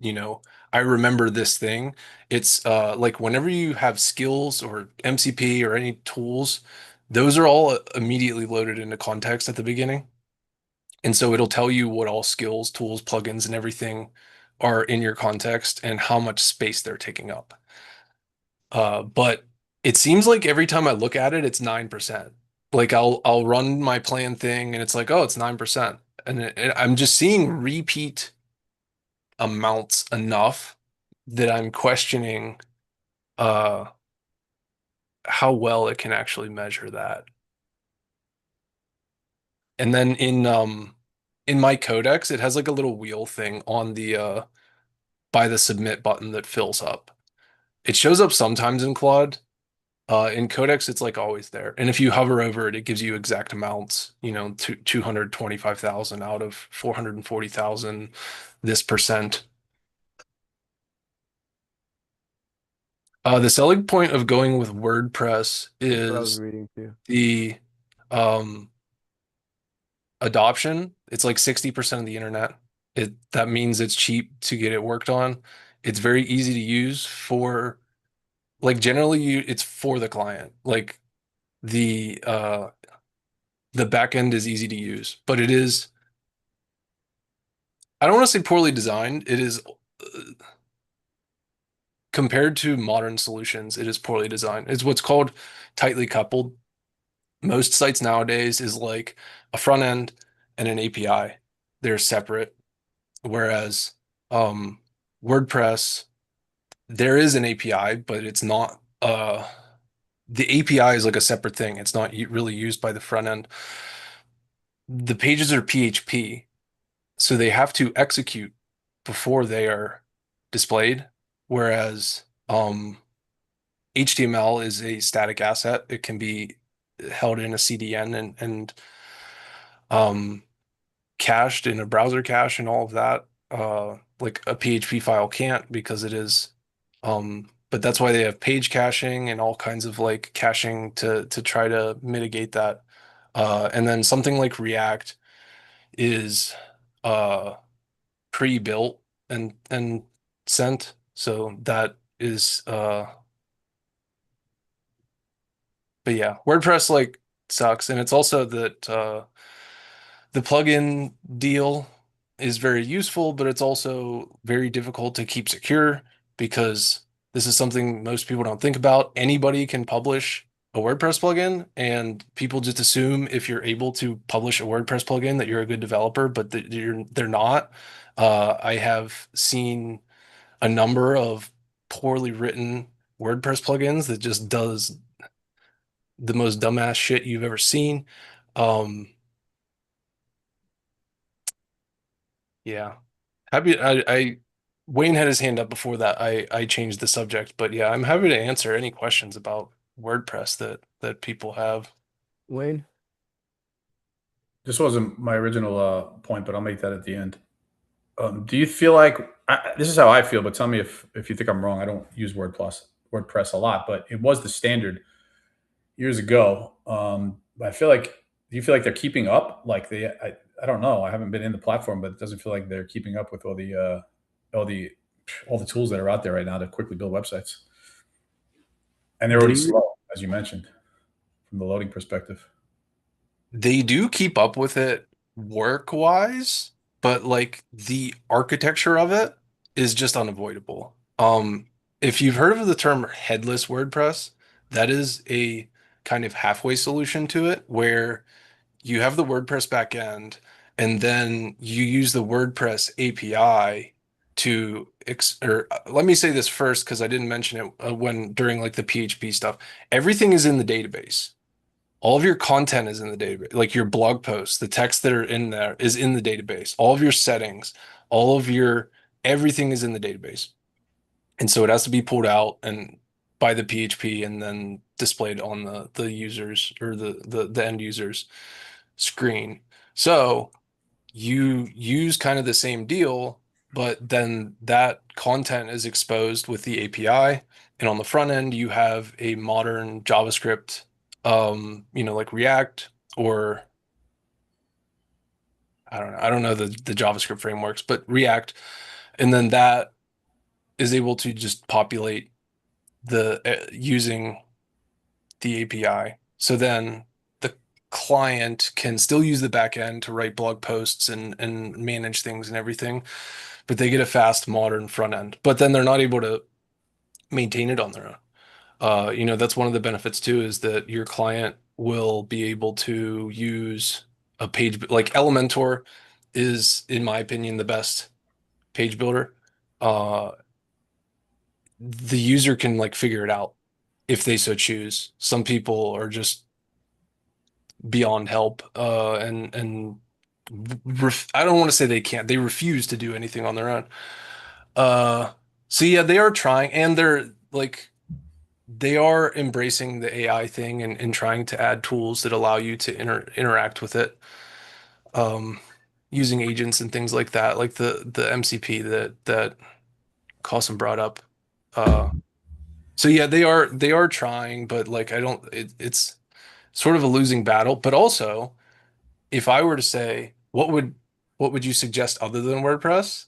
[SPEAKER 6] I remember this thing. It's like whenever you have skills or MCP or any tools, those are all immediately loaded into context at the beginning. And so it'll tell you what all skills, tools, plugins, and everything are in your context and how much space they're taking up. But it seems like every time I look at it, it's 9%. Like I'll run my plan thing and it's like, oh, it's 9%. And I'm just seeing repeat amounts enough that I'm questioning uh how well it can actually measure that. And then in my codex, it has like a little wheel thing on the by the submit button that fills up. It shows up sometimes in Claude. In Codex, it's like always there. And if you hover over it, it gives you exact amounts, 225,000 out of 440,000, this percent. The selling point of going with WordPress
[SPEAKER 1] That's what I was
[SPEAKER 6] is
[SPEAKER 1] reading too.
[SPEAKER 6] the um, adoption. It's like 60% of the internet. That means it's cheap to get it worked on. It's very easy to use for like generally it's for the client. Like the back end is easy to use, but it is, I don't want to say poorly designed. It is compared to modern solutions, it is poorly designed. It's what's called tightly coupled. Most sites nowadays is like a front end and an API. They're separate. Whereas um, WordPress, there is an API, but it's not the API is like a separate thing. It's not really used by the front end. The pages are PHP, so they have to execute before they are displayed, whereas HTML is a static asset. It can be held in a CDN and um, cached in a browser cache and all of that. Like a PHP file can't because it is. But that's why they have page caching and all kinds of like caching to try to mitigate that. And then something like React is uh, pre-built and sent, so that is but yeah, WordPress like sucks, and it's also that the plugin deal is very useful, but it's also very difficult to keep secure because this is something most people don't think about. Anybody can publish a WordPress plugin, and people just assume if you're able to publish a WordPress plugin that you're a good developer, but they're not. I have seen a number of poorly written WordPress plugins that just does the most dumbass shit you've ever seen. Um, yeah. Happy Wayne had his hand up before that. I changed the subject, but yeah, I'm happy to answer any questions about WordPress that people have.
[SPEAKER 1] Wayne?
[SPEAKER 2] This wasn't my original point, but I'll make that at the end. Do you feel like this is how I feel? But tell me if you think I'm wrong. I don't use WordPress a lot, but it was the standard years ago. I feel like do you feel like they're keeping up? Like I don't know. I haven't been in the platform, but it doesn't feel like they're keeping up with all the all the tools that are out there right now to quickly build websites. And they're already slow, as you mentioned, from the loading perspective.
[SPEAKER 6] They do keep up with it work-wise, but like the architecture of it is just unavoidable. If you've heard of the term headless WordPress, that is a kind of halfway solution to it where you have the WordPress backend, and then you use the WordPress API to or let me say this first because I didn't mention it when during like the PHP stuff. Everything is in the database. All of your content is in the database, like your blog posts, the text that are in there is in the database. All of your settings, all of your everything is in the database. And so it has to be pulled out and by the PHP and then displayed on the users or the end users screen. So you use kind of the same deal, but then that content is exposed with the API. And on the front end, you have a modern JavaScript, like React or I don't know the JavaScript frameworks, but React. And then that is able to just populate the using the API. So then the client can still use the backend to write blog posts and manage things and everything, but they get a fast modern front end. But then they're not able to maintain it on their own. That's one of the benefits too, is that your client will be able to use a page like Elementor is, in my opinion, the best page builder. Uh, the user can like figure it out if they so choose. Some people are just beyond help and I don't want to say they can't. They refuse to do anything on their own. Uh, so yeah, they are trying, and they are embracing the AI thing and trying to add tools that allow you to interact with it, um, using agents and things like that, like the MCP that Carson brought up. So yeah, they are trying, but like I don't. It's sort of a losing battle. But also, if I were to say what would you suggest other than WordPress?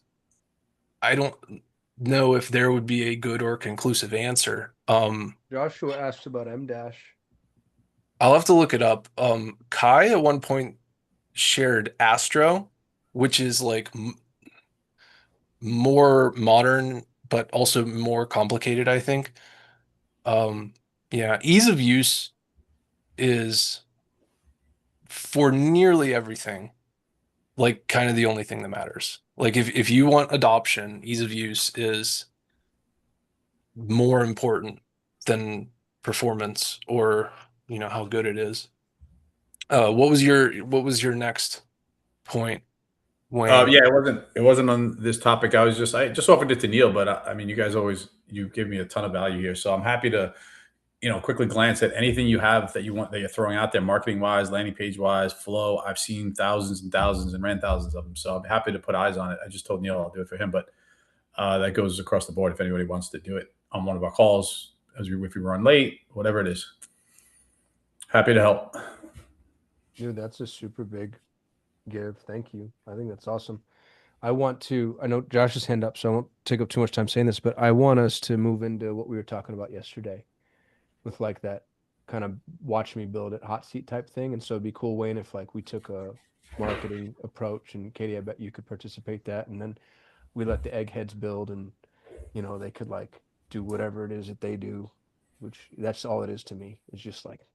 [SPEAKER 6] I don't know if there would be a good or conclusive answer.
[SPEAKER 1] Joshua asked about M dash.
[SPEAKER 6] I'll have to look it up. Kai at one point shared Astro, which is like more modern, but also more complicated, I think. Yeah, ease of use is for nearly everything. like kind of the only thing that matters. Like if you want adoption, ease of use is more important than performance or how good it is. What was your next point, Wayne?
[SPEAKER 2] Yeah, it wasn't on this topic. I just offered it to Neil, but I mean, you give me a ton of value here, so I'm happy to quickly glance at anything you have that you're throwing out there, marketing wise, landing page wise, flow. I've seen thousands and thousands and ran thousands of them, so I'm happy to put eyes on it. I just told Neil I'll do it for him, but that goes across the board. If anybody wants to do it on one of our calls, if we run late, whatever it is, happy to help.
[SPEAKER 1] Dude, that's a super big give. Thank you. I think that's awesome. I know Josh's hand up, so I won't take up too much time saying this, but I want us to move into what we were talking about yesterday with like that kind of watch me build it hot seat type thing. And so it'd be cool, Wayne, if like we took a marketing approach, and Katie, I bet you could participate that. And then we let the eggheads build, and they could like do whatever it is that they do, which that's all it is to me. It's just like,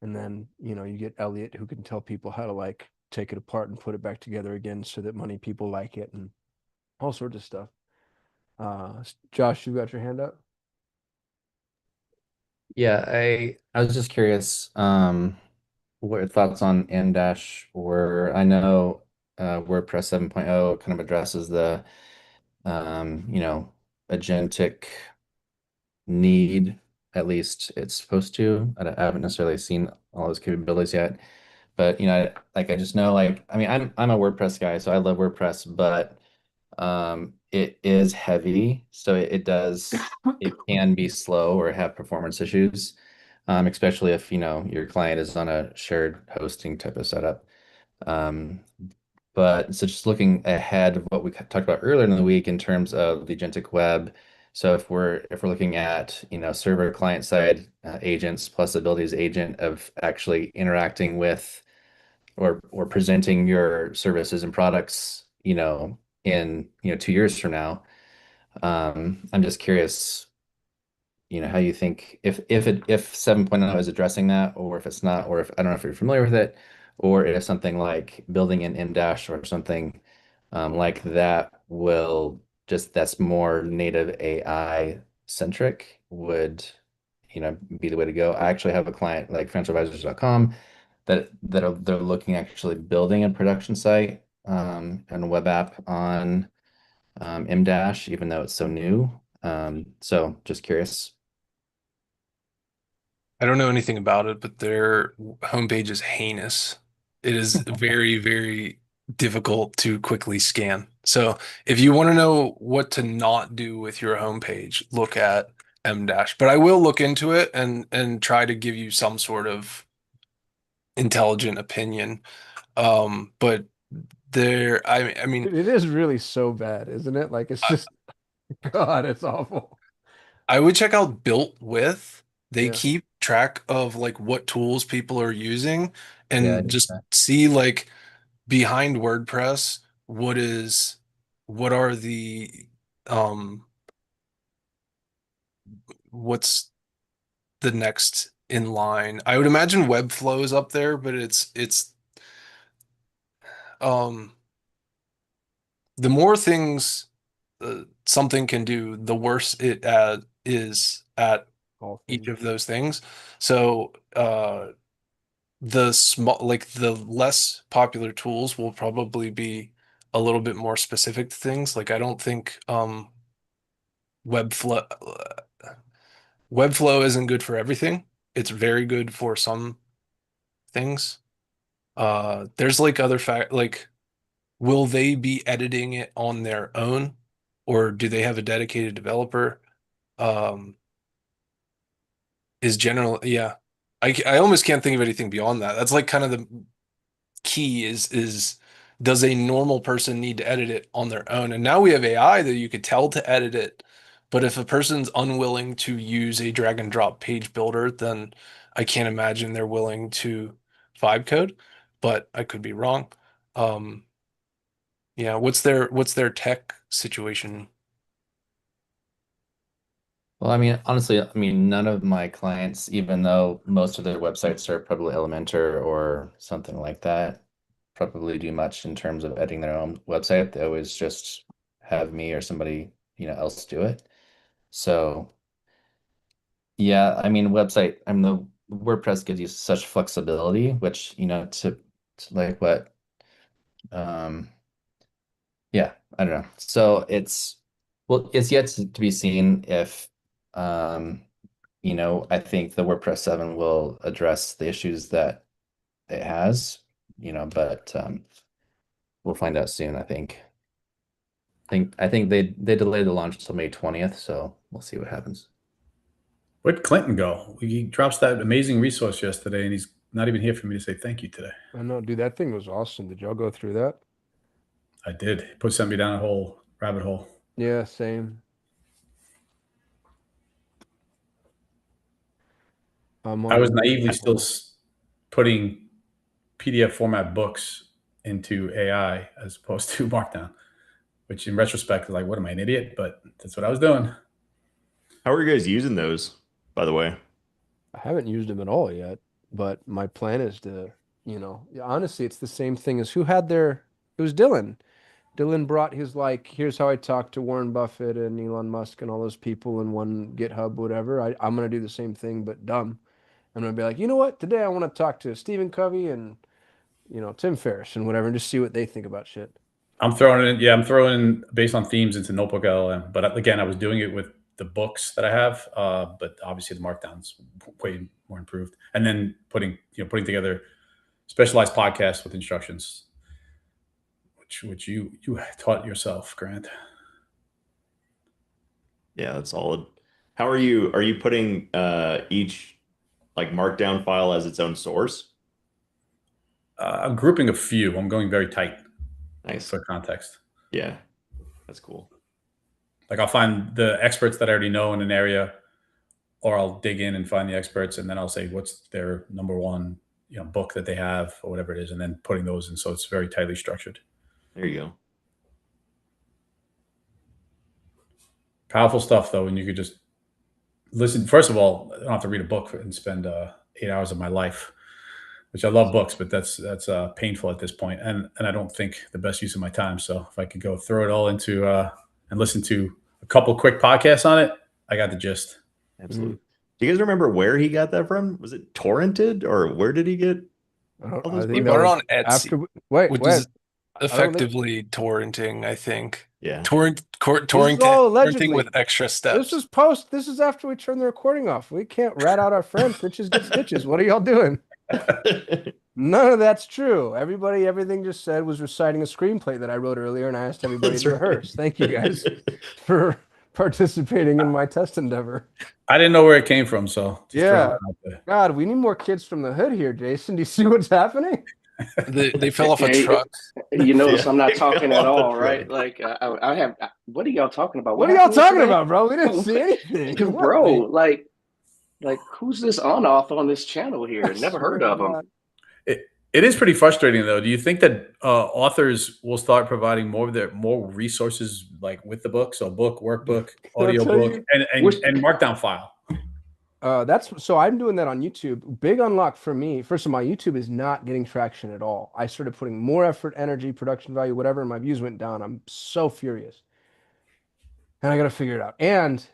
[SPEAKER 1] and then, you get Elliot who can tell people how to like take it apart and put it back together again so that money people like it and all sorts of stuff. Josh, you got your hand up?
[SPEAKER 7] Yeah, I was just curious, what your thoughts on M dash were. I know WordPress 7.0 kind of addresses the agentic need, at least it's supposed to. I haven't necessarily seen all those capabilities yet. But I just know, like, I mean, I'm a WordPress guy, so I love WordPress, but it is heavy, so it can be slow or have performance issues, especially if your client is on a shared hosting type of setup. Um, but so just looking ahead of what we talked about earlier in the week in terms of the agentic web. So if we're looking at server client side agents plus abilities agent of actually interacting with or presenting your services and products, in 2 years from now. I'm just curious, how you think if 7.0 is addressing that, or if it's not, or if I don't know if you're familiar with it, or if something like building an M dash or something like that will just that's more native AI centric would be the way to go. I actually have a client like financialadvisors.com they're looking actually building a production site and a web app on M dash, even though it's so new. So just curious.
[SPEAKER 6] I don't know anything about it, but their homepage is heinous. It is very, very difficult to quickly scan. So if you want to know what to not do with your homepage, look at M dash. But I will look into it and try to give you some sort of intelligent opinion. But I mean,
[SPEAKER 1] It is really so bad, isn't it? Like it's just God, it's awful.
[SPEAKER 6] I would check out Built With. They
[SPEAKER 1] Yeah.
[SPEAKER 6] keep track of like what tools people are using
[SPEAKER 7] Yeah, I
[SPEAKER 6] and
[SPEAKER 7] did
[SPEAKER 6] just
[SPEAKER 7] that.
[SPEAKER 6] see like behind WordPress, what are the um what's the next in line? I would imagine Webflow is up there, but it's um the more things something can do, the worse it is at
[SPEAKER 1] All
[SPEAKER 6] each
[SPEAKER 1] things.
[SPEAKER 6] of those things. So the less popular tools will probably be a little bit more specific to things. Like I don't think Webflow Webflow isn't good for everything. It's very good for some things. There's like other fact like will they be editing it on their own or do they have a dedicated developer? Um, is general yeah. I almost can't think of anything beyond that. That's like kind of the key is does a normal person need to edit it on their own? And now we have AI that you could tell to edit it, but if a person's unwilling to use a drag and drop page builder, then I can't imagine they're willing to vibe code, but I could be wrong. Um, yeah, what's their tech situation?
[SPEAKER 7] Well, I mean, honestly, I mean, none of my clients, even though most of their websites are probably Elementor or something like that, probably do much in terms of editing their own website. They always just have me or somebody, else do it. So yeah, I mean, the WordPress gives you such flexibility, which, to like what, um, yeah, I don't know. So it's yet to be seen if, um, I think the WordPress 7 will address the issues that it has, but we'll find out soon, I think. I think they delayed the launch until May 20th, so we'll see what happens.
[SPEAKER 2] Where'd Clinton go? He drops that amazing resource yesterday, and he's not even here for me to say thank you today.
[SPEAKER 1] I know, dude, that thing was awesome. Did y'all go through that?
[SPEAKER 2] I did. He sent me down a whole rabbit hole.
[SPEAKER 1] Yeah, same. I'm
[SPEAKER 2] I
[SPEAKER 1] on
[SPEAKER 2] was
[SPEAKER 1] the
[SPEAKER 2] naively still putting PDF format books into AI as opposed to Markdown, which in retrospect is like, what am I, an idiot? But that's what I was doing.
[SPEAKER 8] How are you guys using those, by the way?
[SPEAKER 1] I haven't used them at all yet, but my plan is to, honestly, it's the same thing as it was Dylan. Dylan brought his here's how I talk to Warren Buffett and Elon Musk and all those people in one GitHub, whatever. I'm gonna do the same thing, but dumb. I'm gonna be like, you know what? Today I want to talk to Stephen Covey and Tim Ferriss and whatever, and just see what they think about shit.
[SPEAKER 2] I'm throwing in based on themes into Notebook LLM. But again, I was doing it with the books that I have, but obviously the Markdown's way more improved. And then putting together specialized podcasts with instructions, which you taught yourself, Grant.
[SPEAKER 8] Yeah, that's solid. How are you? Are you putting each like markdown file as its own source?
[SPEAKER 2] I'm grouping a few. I'm going very tight
[SPEAKER 8] Nice.
[SPEAKER 2] for context.
[SPEAKER 8] Yeah, that's cool.
[SPEAKER 2] Like I'll find the experts that I already know in an area, or I'll dig in and find the experts, and then I'll say what's their number one book that they have or whatever it is, and then putting those in. So it's very tightly structured.
[SPEAKER 8] There you go.
[SPEAKER 2] Powerful stuff though, and you could just listen. First of all, I don't have to read a book and spend 8 hours of my life, which I love books, but that's painful at this point, and I don't think the best use of my time. So if I could go throw it all into and listen to a couple quick podcasts on it, I got the gist.
[SPEAKER 8] Absolutely. Do you guys remember where he got that from? Was it torrented, or where did he get all those
[SPEAKER 1] I
[SPEAKER 6] He
[SPEAKER 1] think
[SPEAKER 8] books?
[SPEAKER 1] that
[SPEAKER 6] bought it
[SPEAKER 1] was
[SPEAKER 6] on Etsy,
[SPEAKER 1] after.
[SPEAKER 6] which
[SPEAKER 1] Wait.
[SPEAKER 6] is
[SPEAKER 1] I don't think
[SPEAKER 6] effectively torrenting, I think.
[SPEAKER 8] Yeah.
[SPEAKER 6] Torrenting
[SPEAKER 1] all allegedly.
[SPEAKER 6] with extra steps.
[SPEAKER 1] This is after we turn the recording off. We can't rat out our friends. Bitches get stitches. What are y'all doing? None of that's true. Everything just said was reciting a screenplay that I wrote earlier, and I asked everybody
[SPEAKER 8] That's
[SPEAKER 1] to
[SPEAKER 8] right.
[SPEAKER 1] rehearse. Thank you guys for participating in my test endeavor.
[SPEAKER 2] I didn't know where it came from, so just throwing
[SPEAKER 1] Yeah.
[SPEAKER 2] it out there.
[SPEAKER 1] God, we need more kids from the hood here, Jason. Do you see what's happening?
[SPEAKER 6] They fell off a
[SPEAKER 3] Hey,
[SPEAKER 6] truck.
[SPEAKER 3] You notice
[SPEAKER 8] Yeah,
[SPEAKER 3] I'm not
[SPEAKER 8] they
[SPEAKER 3] talking
[SPEAKER 8] fell
[SPEAKER 3] at
[SPEAKER 8] off the
[SPEAKER 3] all, right?
[SPEAKER 8] truck.
[SPEAKER 3] Like I have. What are y'all talking about?
[SPEAKER 1] What are y'all
[SPEAKER 3] happened
[SPEAKER 1] talking
[SPEAKER 3] yesterday?
[SPEAKER 1] about, bro? We didn't see anything. What?
[SPEAKER 3] Bro, like who's this on off on this channel here?
[SPEAKER 1] I
[SPEAKER 3] Never
[SPEAKER 1] swear
[SPEAKER 3] heard
[SPEAKER 1] to
[SPEAKER 3] of them.
[SPEAKER 1] God.
[SPEAKER 2] It is pretty frustrating though. Do you think that authors will start providing more resources like with the book? So book, workbook,
[SPEAKER 1] Can I
[SPEAKER 2] audio
[SPEAKER 1] tell
[SPEAKER 2] book,
[SPEAKER 1] you?
[SPEAKER 2] and markdown file.
[SPEAKER 1] So I'm doing that on YouTube. Big unlock for me. First of all, my YouTube is not getting traction at all. I started putting more effort, energy, production value, whatever, and my views went down. I'm so furious. And I got to figure it out. And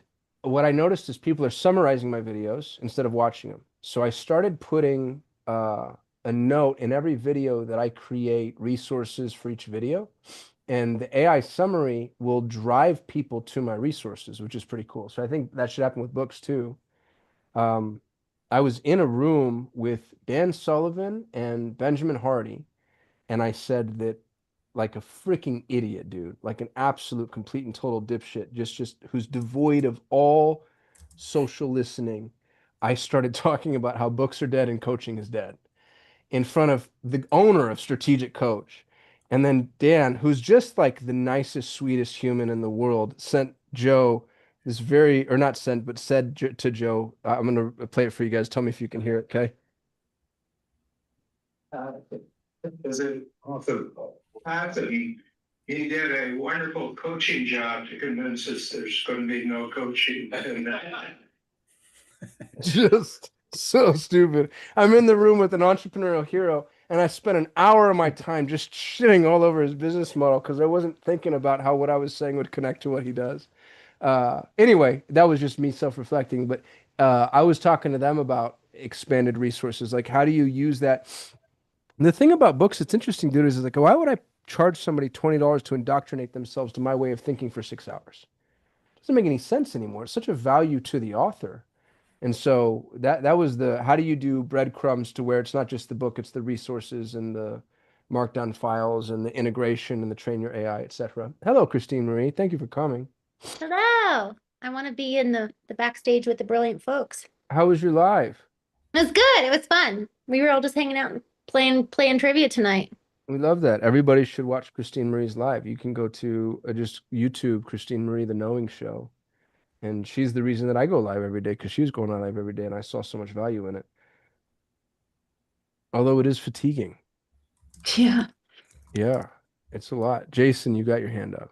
[SPEAKER 1] what I noticed is people are summarizing my videos instead of watching them. So I started putting a note in every video that I create, resources for each video. And the AI summary will drive people to my resources, which is pretty cool. So I think that should happen with books too. I was in a room with Dan Sullivan and Benjamin Hardy, and I said that like a freaking idiot, dude, like an absolute, complete, and total dipshit, just who's devoid of all social listening. I started talking about how books are dead and coaching is dead in front of the owner of Strategic Coach. And then Dan, who's just like the nicest, sweetest human in the world, sent Joe this or not sent, but said to Joe, I'm going to play it for you guys. Tell me if you can hear it, okay?
[SPEAKER 9] As an author capacity, he did a wonderful coaching job to convince us there's going to be no coaching.
[SPEAKER 1] Just so stupid. I'm in the room with an entrepreneurial hero And I spent an hour of my time just shitting all over his business model because I wasn't thinking about how what I was saying would connect to what he does. Anyway, that was just me self-reflecting, but I was talking to them about expanded resources. Like, how do you use that? And the thing about books, it's interesting, dude, is like, why would I charge somebody $20 to indoctrinate themselves to my way of thinking for 6 hours? It doesn't make any sense anymore. It's such a value to the author. And so that was the how do you do breadcrumbs to where it's not just the book, it's the resources and the markdown files and the integration and the train your AI, etc. Hello, Christine Marie. Thank you for coming.
[SPEAKER 10] Hello. I want to be in the backstage with the brilliant folks.
[SPEAKER 1] How was your live?
[SPEAKER 10] It was good. It was fun. We were all just hanging out and playing trivia tonight.
[SPEAKER 1] We love that. Everybody should watch Christine Marie's live. You can go to just YouTube Christine Marie The Knowing Show. And she's the reason that I go live every day because she's going on live every day and I saw so much value in it. Although it is fatiguing.
[SPEAKER 10] Yeah.
[SPEAKER 1] Yeah, it's a lot. Jason, you got your hand up.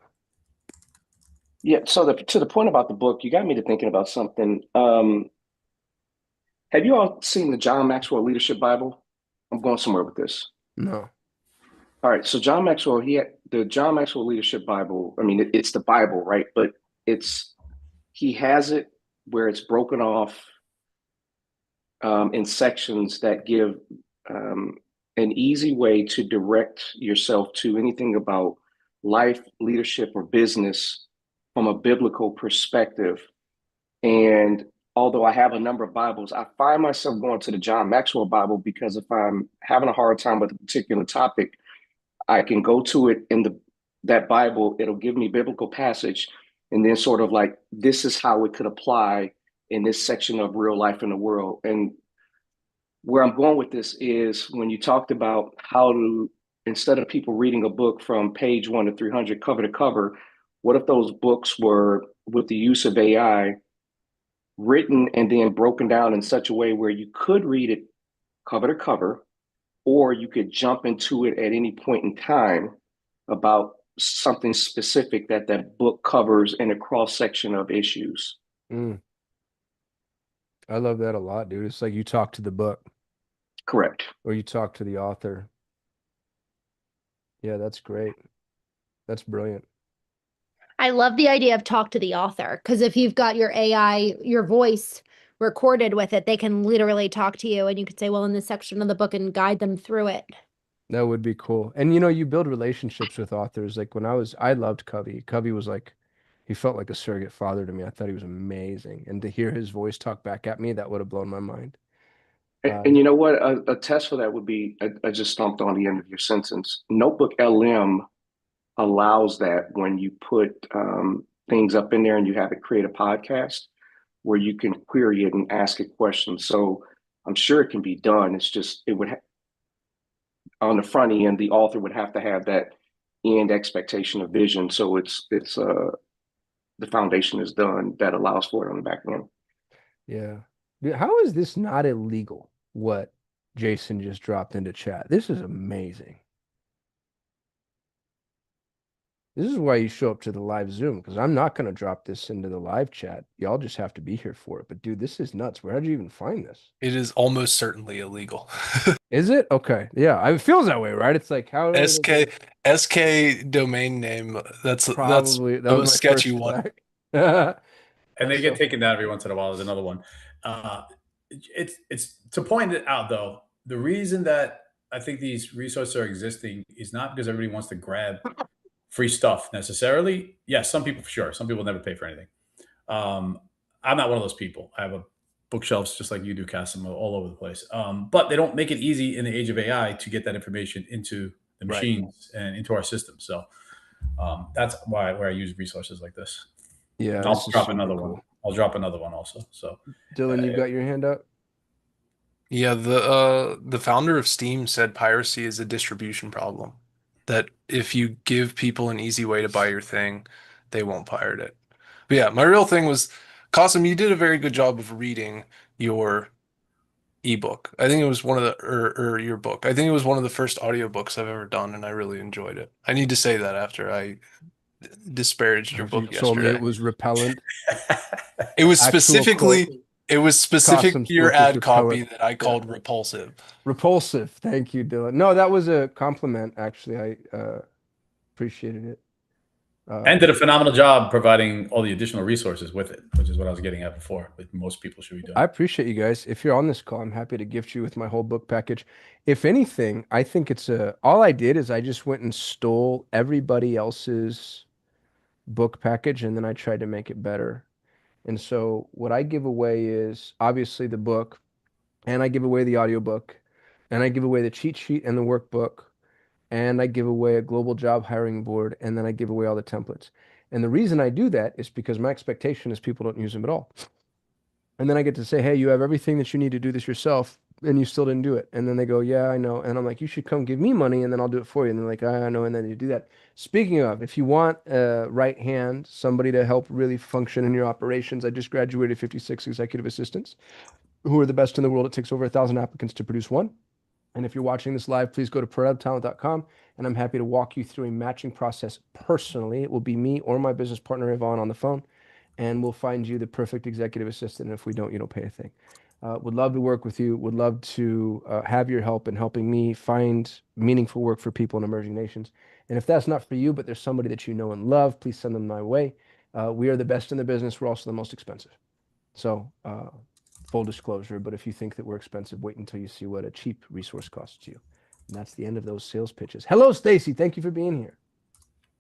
[SPEAKER 3] Yeah. So to the point about the book, you got me to thinking about something. Have you all seen the John Maxwell Leadership Bible? I'm going somewhere with this.
[SPEAKER 1] No.
[SPEAKER 3] All right. So John Maxwell, he had the John Maxwell Leadership Bible. I mean, it's the Bible, right? But he has it where it's broken off in sections that give an easy way to direct yourself to anything about life, leadership, or business from a biblical perspective. And although I have a number of Bibles, I find myself going to the John Maxwell Bible because if I'm having a hard time with a particular topic, I can go to it in that Bible. It'll give me biblical passage, and then sort of like this is how it could apply in this section of real life in the world. And where I'm going with this is when you talked about how to, instead of people reading a book from page 1 to 300 cover to cover, what if those books were, with the use of AI, written and then broken down in such a way where you could read it cover to cover, or you could jump into it at any point in time about something specific that book covers in a cross section of issues.
[SPEAKER 1] Mm. I love that a lot, dude. It's like you talk to the book.
[SPEAKER 3] Correct.
[SPEAKER 1] Or you talk to the author. Yeah, that's great. That's brilliant.
[SPEAKER 10] I love the idea of talk to the author because if you've got your AI, your voice recorded with it, they can literally talk to you and you could say, well, in this section of the book and guide them through it.
[SPEAKER 1] That would be cool. And you build relationships with authors. Like I loved Covey. Covey was like, he felt like a surrogate father to me. I thought he was amazing. And to hear his voice talk back at me, that would have blown my mind.
[SPEAKER 3] And you know what? A test for that would be, I just stomped on the end of your sentence. Notebook LM allows that when you put things up in there and you have it create a podcast where you can query it and ask it questions. So I'm sure it can be done. It's just, on the front end, the author would have to have that end expectation of vision. So it's the foundation is done that allows for it on the back end.
[SPEAKER 1] Yeah. Dude, how is this not illegal? What Jason just dropped into chat. This is amazing. This is why you show up to the live Zoom, because I'm not going to drop this into the live chat. Y'all just have to be here for it. But dude, this is nuts. Where did you even find this?
[SPEAKER 6] It is almost certainly illegal.
[SPEAKER 1] Is it? Okay. Yeah, it feels that way, right? It's like how
[SPEAKER 6] SK domain name. That's
[SPEAKER 1] probably that
[SPEAKER 6] the
[SPEAKER 1] was
[SPEAKER 6] most
[SPEAKER 1] my
[SPEAKER 6] sketchy
[SPEAKER 1] first
[SPEAKER 6] one.
[SPEAKER 1] flag.
[SPEAKER 2] And they get taken down every once in a while. There's another one. It's to point it out though. The reason that I think these resources are existing is not because everybody wants to grab free stuff necessarily. Yes, some people for sure. Some people never pay for anything. I'm not one of those people. I have a bookshelves just like you do, Casim, all over the place. But they don't make it easy in the age of AI to get that information into the machines and into our system. So that's where I use resources like this.
[SPEAKER 1] Yeah,
[SPEAKER 2] I'll drop another one. I'll drop another one also. So
[SPEAKER 1] Dylan, you got your hand up?
[SPEAKER 6] Yeah, the founder of Steam said piracy is a distribution problem. That if you give people an easy way to buy your thing, they won't pirate it. But yeah, my real thing was, Qasim, you did a very good job of reading your ebook. I think it was one of the or your book. I think it was one of the first audiobooks I've ever done, and I really enjoyed it. I need to say that after I disparaged your book
[SPEAKER 1] You told me
[SPEAKER 6] yesterday.
[SPEAKER 1] it was repellent.
[SPEAKER 6] It was specifically It was specific
[SPEAKER 1] Qasim's
[SPEAKER 6] to your
[SPEAKER 1] book is
[SPEAKER 6] ad copy that I
[SPEAKER 1] Yeah.
[SPEAKER 6] called repulsive.
[SPEAKER 1] Repulsive. Thank you, Dylan. No, that was a compliment, actually. I appreciated it.
[SPEAKER 2] And did a phenomenal job providing all the additional resources with it, which is what I was getting at before. Like most people should be doing.
[SPEAKER 1] I appreciate you guys. If you're on this call, I'm happy to gift you with my whole book package. If anything, I think all I did is I just went and stole everybody else's book package and then I tried to make it better. And so what I give away is obviously the book, and I give away the audiobook, and I give away the cheat sheet and the workbook, and I give away a global job hiring board, and then I give away all the templates. And the reason I do that is because my expectation is people don't use them at all. And then I get to say, hey, you have everything that you need to do this yourself, and you still didn't do it. And then they go, yeah, I know. And I'm like, you should come give me money, and then I'll do it for you. And they're like, I know. And then you do that. Speaking of, if you want a right hand, somebody to help really function in your operations, I just graduated 56 executive assistants who are the best in the world. It takes over 1,000 applicants to produce one. And if you're watching this live, please go to proudtalent.com, and I'm happy to walk you through a matching process personally. It will be me or my business partner, Yvonne, on the phone, and we'll find you the perfect executive assistant. And if we don't, you don't pay a thing. Would love to work with you. Would love to have your help in helping me find meaningful work for people in emerging nations. And if that's not for you, but there's somebody that you know and love, please send them my way. We are the best in the business. We're also the most expensive. So full disclosure, but if you think that we're expensive, wait until you see what a cheap resource costs you. And that's the end of those sales pitches. Hello, Stacy. Thank you for being here.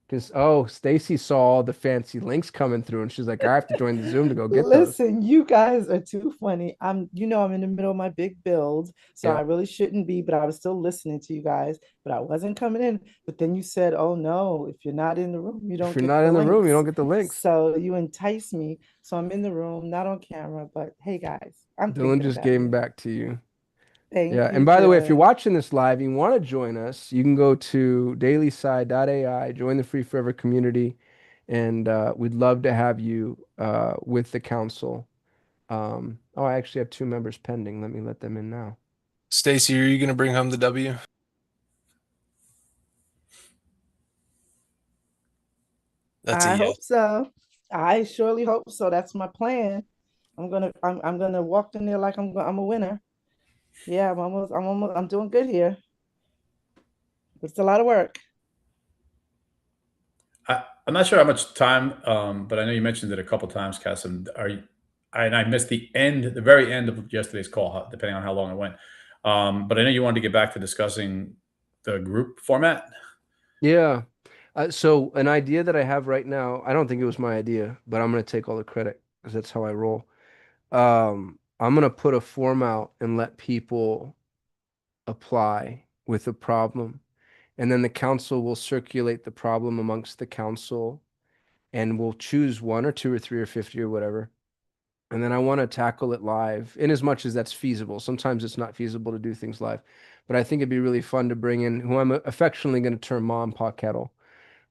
[SPEAKER 1] Because, Stacy saw the fancy links coming through and she's like, I have to join the Zoom to go get those.
[SPEAKER 11] Listen, you guys are too funny. I'm in the middle of my big build, so I
[SPEAKER 1] Yeah.
[SPEAKER 11] really shouldn't be, but I was still listening to you guys, but I wasn't coming in. But then you said, oh no, if you're not in the room, you
[SPEAKER 1] If
[SPEAKER 11] don't
[SPEAKER 1] you're
[SPEAKER 11] get
[SPEAKER 1] not
[SPEAKER 11] the
[SPEAKER 1] in the room, you
[SPEAKER 11] links.
[SPEAKER 1] don't get the links.
[SPEAKER 11] So you entice me. So I'm in the room, not on camera, but hey guys, I'm
[SPEAKER 1] Dylan
[SPEAKER 11] thinking
[SPEAKER 1] just
[SPEAKER 11] about
[SPEAKER 1] gave them
[SPEAKER 11] you.
[SPEAKER 1] back to you.
[SPEAKER 11] Thank
[SPEAKER 1] Yeah.
[SPEAKER 11] you,
[SPEAKER 1] And by the way, if you're
[SPEAKER 11] Dylan.
[SPEAKER 1] watching this live, and you want to join us, you can go to dailysigh.ai, join the Free Forever community, and we'd love to have you with the council. I actually have 2 members pending. Let me let them in now.
[SPEAKER 6] Stacy, are you going to bring home the W? That's a
[SPEAKER 11] I
[SPEAKER 6] yes.
[SPEAKER 11] hope so. I surely hope so. That's my plan. I'm gonna walk in there like I'm a winner. Yeah, I'm doing good here. It's a lot of work.
[SPEAKER 2] I'm not sure how much time, but I know you mentioned it a couple times, Kasim. And I missed the very end of yesterday's call, depending on how long it went. But I know you wanted to get back to discussing the group format.
[SPEAKER 1] Yeah. So an idea that I have right now, I don't think it was my idea, but I'm going to take all the credit because that's how I roll. I'm going to put a form out and let people apply with a problem. And then the council will circulate the problem amongst the council and we'll choose 1 or 2 or 3 or 50 or whatever. And then I want to tackle it live in as much as that's feasible. Sometimes it's not feasible to do things live, but I think it'd be really fun to bring in who I'm affectionately going to term Mom Pa Kettle.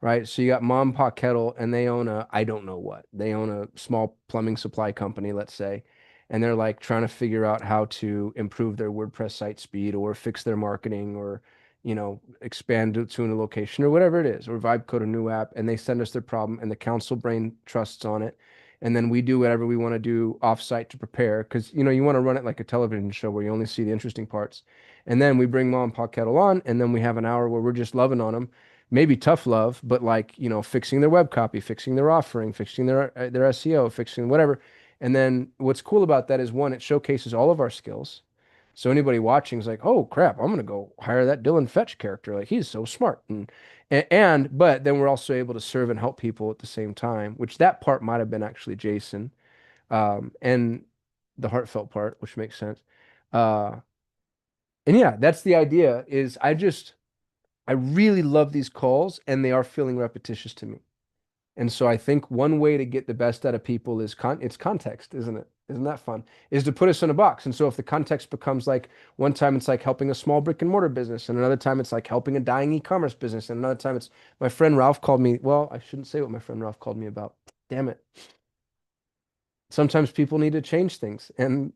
[SPEAKER 1] Right. So you got Mom Pa Kettle and they own I don't know what. They own a small plumbing supply company, let's say. And they're like trying to figure out how to improve their WordPress site speed or fix their marketing or, expand it to a new location or whatever it is, or vibe code a new app. And they send us their problem and the council brain trusts on it. And then we do whatever we want to do offsite to prepare. Cause you want to run it like a television show where you only see the interesting parts. And then we bring Mom Pa Kettle on and then we have an hour where we're just loving on them, maybe tough love, but like, fixing their web copy, fixing their offering, fixing their SEO, fixing whatever. And then what's cool about that is 1, it showcases all of our skills. So anybody watching is like, oh crap, I'm gonna go hire that Dylan Fetch character. Like he's so smart. But then we're also able to serve and help people at the same time, which that part might have been actually Jason, and the heartfelt part, which makes sense. And yeah, that's the idea. I really love these calls and they are feeling repetitious to me. And so I think one way to get the best out of people is it's context, isn't it? Isn't that fun? Is to put us in a box. And so if the context becomes like one time it's like helping a small brick and mortar business, and another time it's like helping a dying e-commerce business, and another time it's my friend Ralph called me. Well, I shouldn't say what my friend Ralph called me about. Damn it. Sometimes people need to change things. And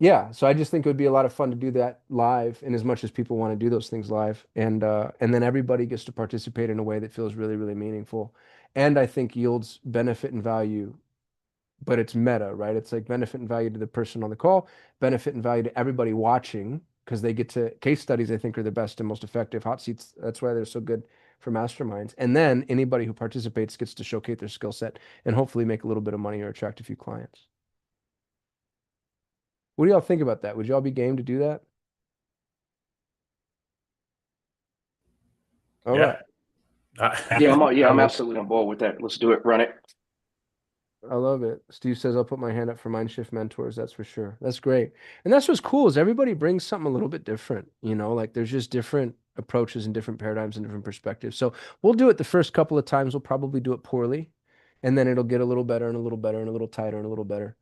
[SPEAKER 1] yeah, so I just think it would be a lot of fun to do that live, in as much as people want to do those things live, and then everybody gets to participate in a way that feels really, really meaningful, and I think yields benefit and value but it's meta, right? It's like benefit and value to the person on the call, benefit and value to everybody watching, because they get to case studies, I think, are the best and most effective. Hot seats, that's why they're so good for masterminds. And then anybody who participates gets to showcase their skill set and hopefully make a little bit of money or attract a few clients. What do y'all think about that? Would y'all be game to do that? All
[SPEAKER 2] Yeah.
[SPEAKER 1] right.
[SPEAKER 3] I'm absolutely on board with that. Let's do it. Run it.
[SPEAKER 1] I love it. Steve says, I'll put my hand up for Mindshift mentors. That's for sure. That's great. And that's what's cool is everybody brings something a little bit different, like there's just different approaches and different paradigms and different perspectives. So we'll do it the first couple of times. We'll probably do it poorly, and then it'll get a little better and a little better and a little tighter and a little better.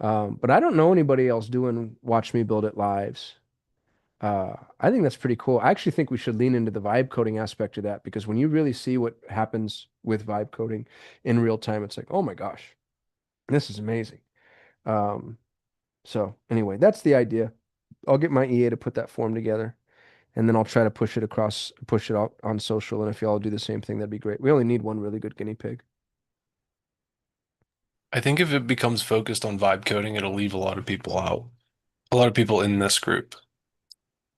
[SPEAKER 1] But I don't know anybody else doing Watch Me Build It lives. I think that's pretty cool. I actually think we should lean into the vibe coding aspect of that, because when you really see what happens with vibe coding in real time, it's like, oh my gosh, this is amazing. So anyway, that's the idea. I'll get my EA to put that form together, and then I'll try to push it out on social. And if y'all do the same thing, that'd be great. We only need one really good guinea pig.
[SPEAKER 6] I think if it becomes focused on vibe coding, it'll leave a lot of people out. A lot of people in this group.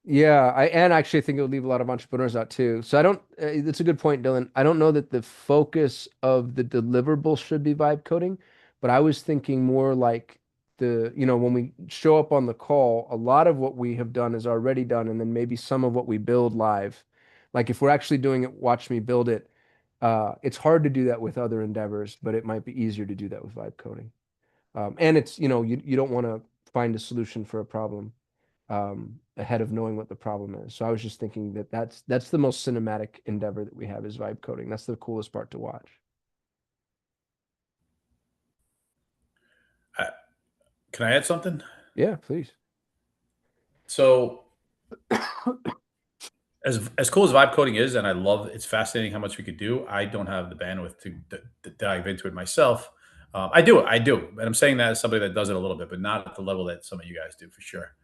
[SPEAKER 1] Yeah, and actually think it would leave a lot of entrepreneurs out too. So I don't, it's a good point, Dylan. I don't know that the focus of the deliverable should be vibe coding, but I was thinking more like when we show up on the call, a lot of what we have done is already done, and then maybe some of what we build live. Like if we're actually doing it, watch me build it. It's hard to do that with other endeavors, but it might be easier to do that with vibe coding. And it's, you don't want to find a solution for a problem ahead of knowing what the problem is. So I was just thinking that that's the most cinematic endeavor that we have is vibe coding. That's the coolest part to watch.
[SPEAKER 2] Can I add something?
[SPEAKER 1] Yeah, please.
[SPEAKER 2] So as cool as vibe coding is, and I love it's fascinating how much we could do. I don't have the bandwidth to dive into it myself. I do, and I'm saying that as somebody that does it a little bit, but not at the level that some of you guys do for sure.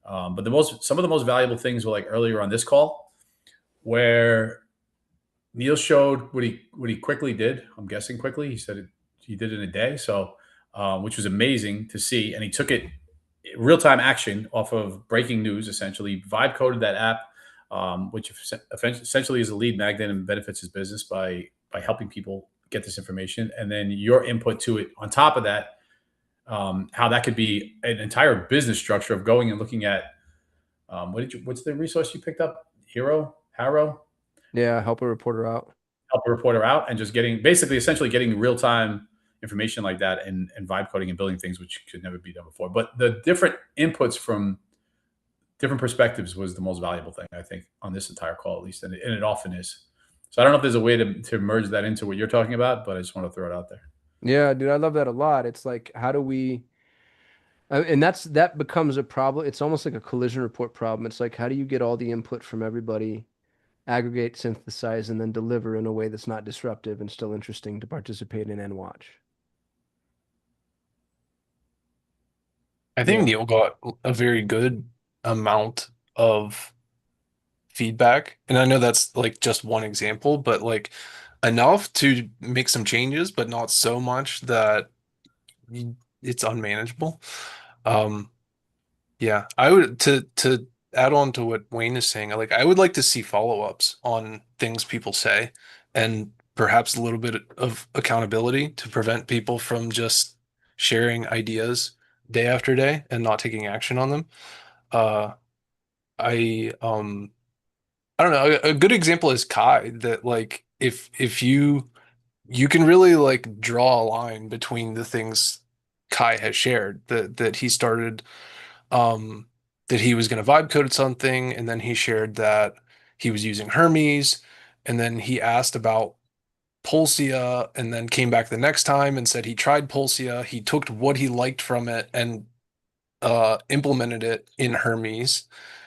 [SPEAKER 2] But some of the most valuable things were like earlier on this call, where Neil showed what he quickly did. I'm guessing quickly. He said he did it in a day, so which was amazing to see, and he took it real time action off of breaking news. Essentially, vibe coded that app, which essentially is a lead magnet and benefits his business by helping people get this information, and then your input to it on top of that. How that could be an entire business structure of going and looking at what's the resource you picked up? Harrow?
[SPEAKER 1] Yeah, help a reporter out.
[SPEAKER 2] Help a reporter out, and just essentially getting real time information like that, and vibe coding and building things which could never be done before. But the different inputs from different perspectives was the most valuable thing, I think, on this entire call, at least, and it often is. So I don't know if there's a way to merge that into what you're talking about, but I just want to throw it out there.
[SPEAKER 1] Yeah, dude, I love that a lot. It's like, how do we, and that becomes a problem. It's almost like a collision report problem. It's like, how do you get all the input from everybody, aggregate, synthesize, and then deliver in a way that's not disruptive and still interesting to participate in and watch?
[SPEAKER 6] I think
[SPEAKER 1] Yeah.
[SPEAKER 6] Neil got a very good amount of feedback. And I know that's like just one example, but like enough to make some changes, but not so much that it's unmanageable. Yeah, I would to add on to what Wayne is saying, like I would like to see follow-ups on things people say, and perhaps a little bit of accountability to prevent people from just sharing ideas day after day and not taking action on them. Uh, I don't know. A good example is Kai, that like if you can really like draw a line between the things Kai has shared, that he started that he was going to vibe code something, and then he shared that he was using Hermes, and then he asked about Pulsia, and then came back the next time and said he tried Pulsia, he took what he liked from it and implemented it in Hermes.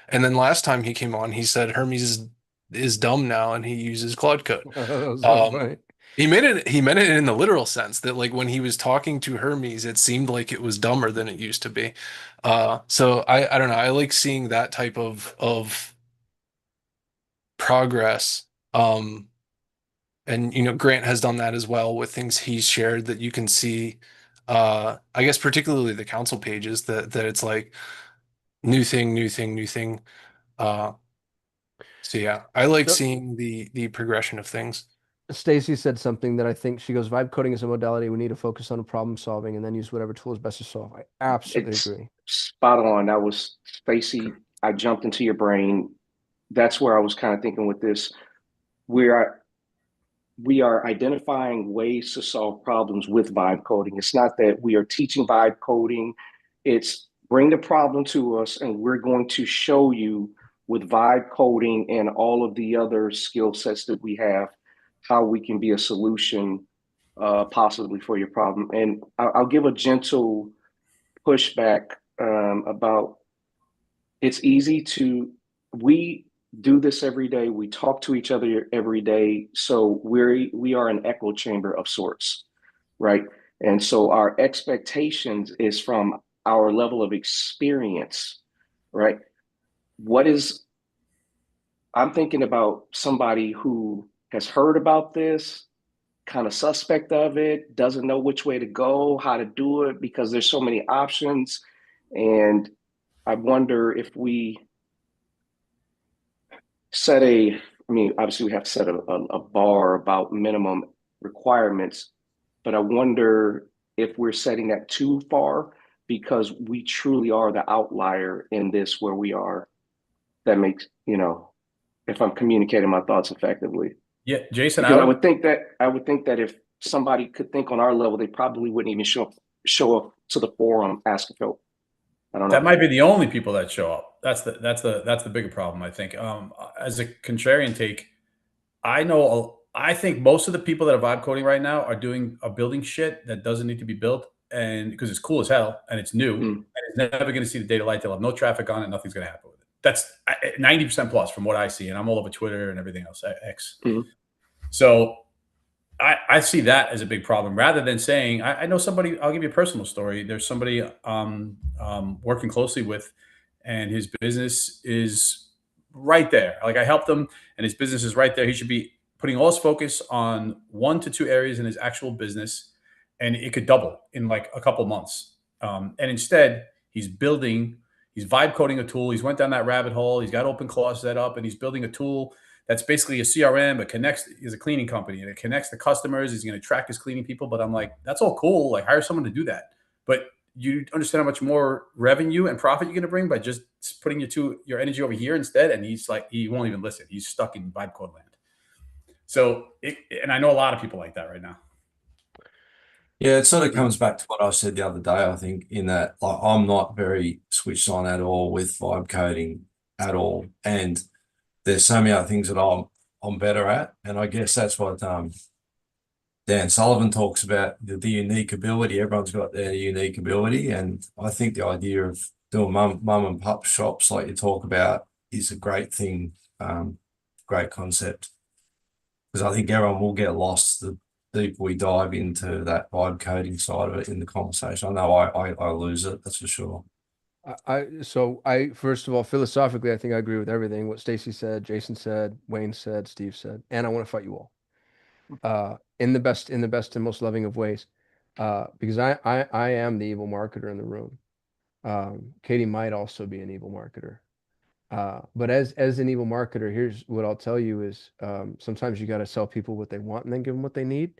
[SPEAKER 6] And then last time he came on, he said Hermes is dumb now and he uses Cloud Code.
[SPEAKER 1] That was so funny.
[SPEAKER 6] He meant it in the literal sense that like when he was talking to Hermes, it seemed like it was dumber than it used to be. So I don't know. I like seeing that type of progress. And Grant has done that as well with things he's shared that you can see I guess particularly the council pages that it's like new thing, new thing, new thing. Uh, so yeah, I like
[SPEAKER 1] So
[SPEAKER 6] seeing the progression of things.
[SPEAKER 1] Stacy said something that I think she goes, vibe coding is a modality we need to focus on problem solving and then use whatever tool is best to solve. I absolutely
[SPEAKER 3] It's
[SPEAKER 1] agree.
[SPEAKER 3] spot on. That was Stacy. I jumped into your brain. That's where I was kind of thinking with this. We are we are identifying ways to solve problems with vibe coding. It's not that we are teaching vibe coding. It's bring the problem to us and we're going to show you with vibe coding and all of the other skill sets that we have how we can be a solution possibly for your problem. And I'll give a gentle pushback about it's easy to we do this every day. We talk to each other every day, so we are an echo chamber of sorts, right? And so our expectations is from our level of experience, right? What is I'm thinking about somebody who has heard about this, kind of suspect of it, doesn't know which way to go, how to do it because there's so many options. And I wonder if we set a, I mean, obviously we have to set a bar about minimum requirements, but I wonder if we're setting that too far because we truly are the outlier in this where we are. That makes, if I'm communicating my thoughts effectively.
[SPEAKER 2] Yeah, Jason,
[SPEAKER 3] Because I would think that if somebody could think on our level, they probably wouldn't even show up to the forum asking for help. I don't
[SPEAKER 2] that
[SPEAKER 3] know.
[SPEAKER 2] might be the only people that show up. That's the bigger problem, I think. As a contrarian take, I think most of the people that are vibe coding right now are building shit that doesn't need to be built, and because it's cool as hell and it's new and
[SPEAKER 3] Mm,
[SPEAKER 2] it's never going to see the daylight. They'll have no traffic on it. Nothing's going to happen with it. That's 90% plus from what I see, and I'm all over Twitter and everything else. X.
[SPEAKER 3] mm,
[SPEAKER 2] So I see that as a big problem rather than saying, I know somebody, I'll give you a personal story. There's somebody working closely with, and his business is right there. Like I helped him, and his business is right there. He should be putting all his focus on 1 to 2 areas in his actual business, and it could double in like a couple months. And instead, he's vibe coding a tool. He's went down that rabbit hole. He's got OpenClaw set up, and he's building a tool that's basically a CRM, but connects is a cleaning company and it connects the customers. He's going to track his cleaning people. But I'm like, that's all cool. Like hire someone to do that. But you understand how much more revenue and profit you're going to bring by just putting your energy over here instead. And he's like, he won't even listen. He's stuck in vibe code land. So, and I know a lot of people like that right now.
[SPEAKER 4] Yeah, it sort of comes back to what I said the other day, I think, in that like I'm not very switched on at all with vibe coding at all. And there's so many other things that I'm better at. And I guess that's what Dan Sullivan talks about, the unique ability. Everyone's got their unique ability. And I think the idea of doing mum and pup shops like you talk about is a great thing, great concept. Because I think everyone will get lost the deeper we dive into that vibe coding side of it in the conversation. I know I lose it, that's for sure.
[SPEAKER 1] I first of all, philosophically, I think I agree with everything what Stacy said, Jason said, Wayne said, Steve said, and I want to fight you all. In the best and most loving of ways. Because I am the evil marketer in the room. Katie might also be an evil marketer. But as an evil marketer, here's what I'll tell you is sometimes you got to sell people what they want and then give them what they need.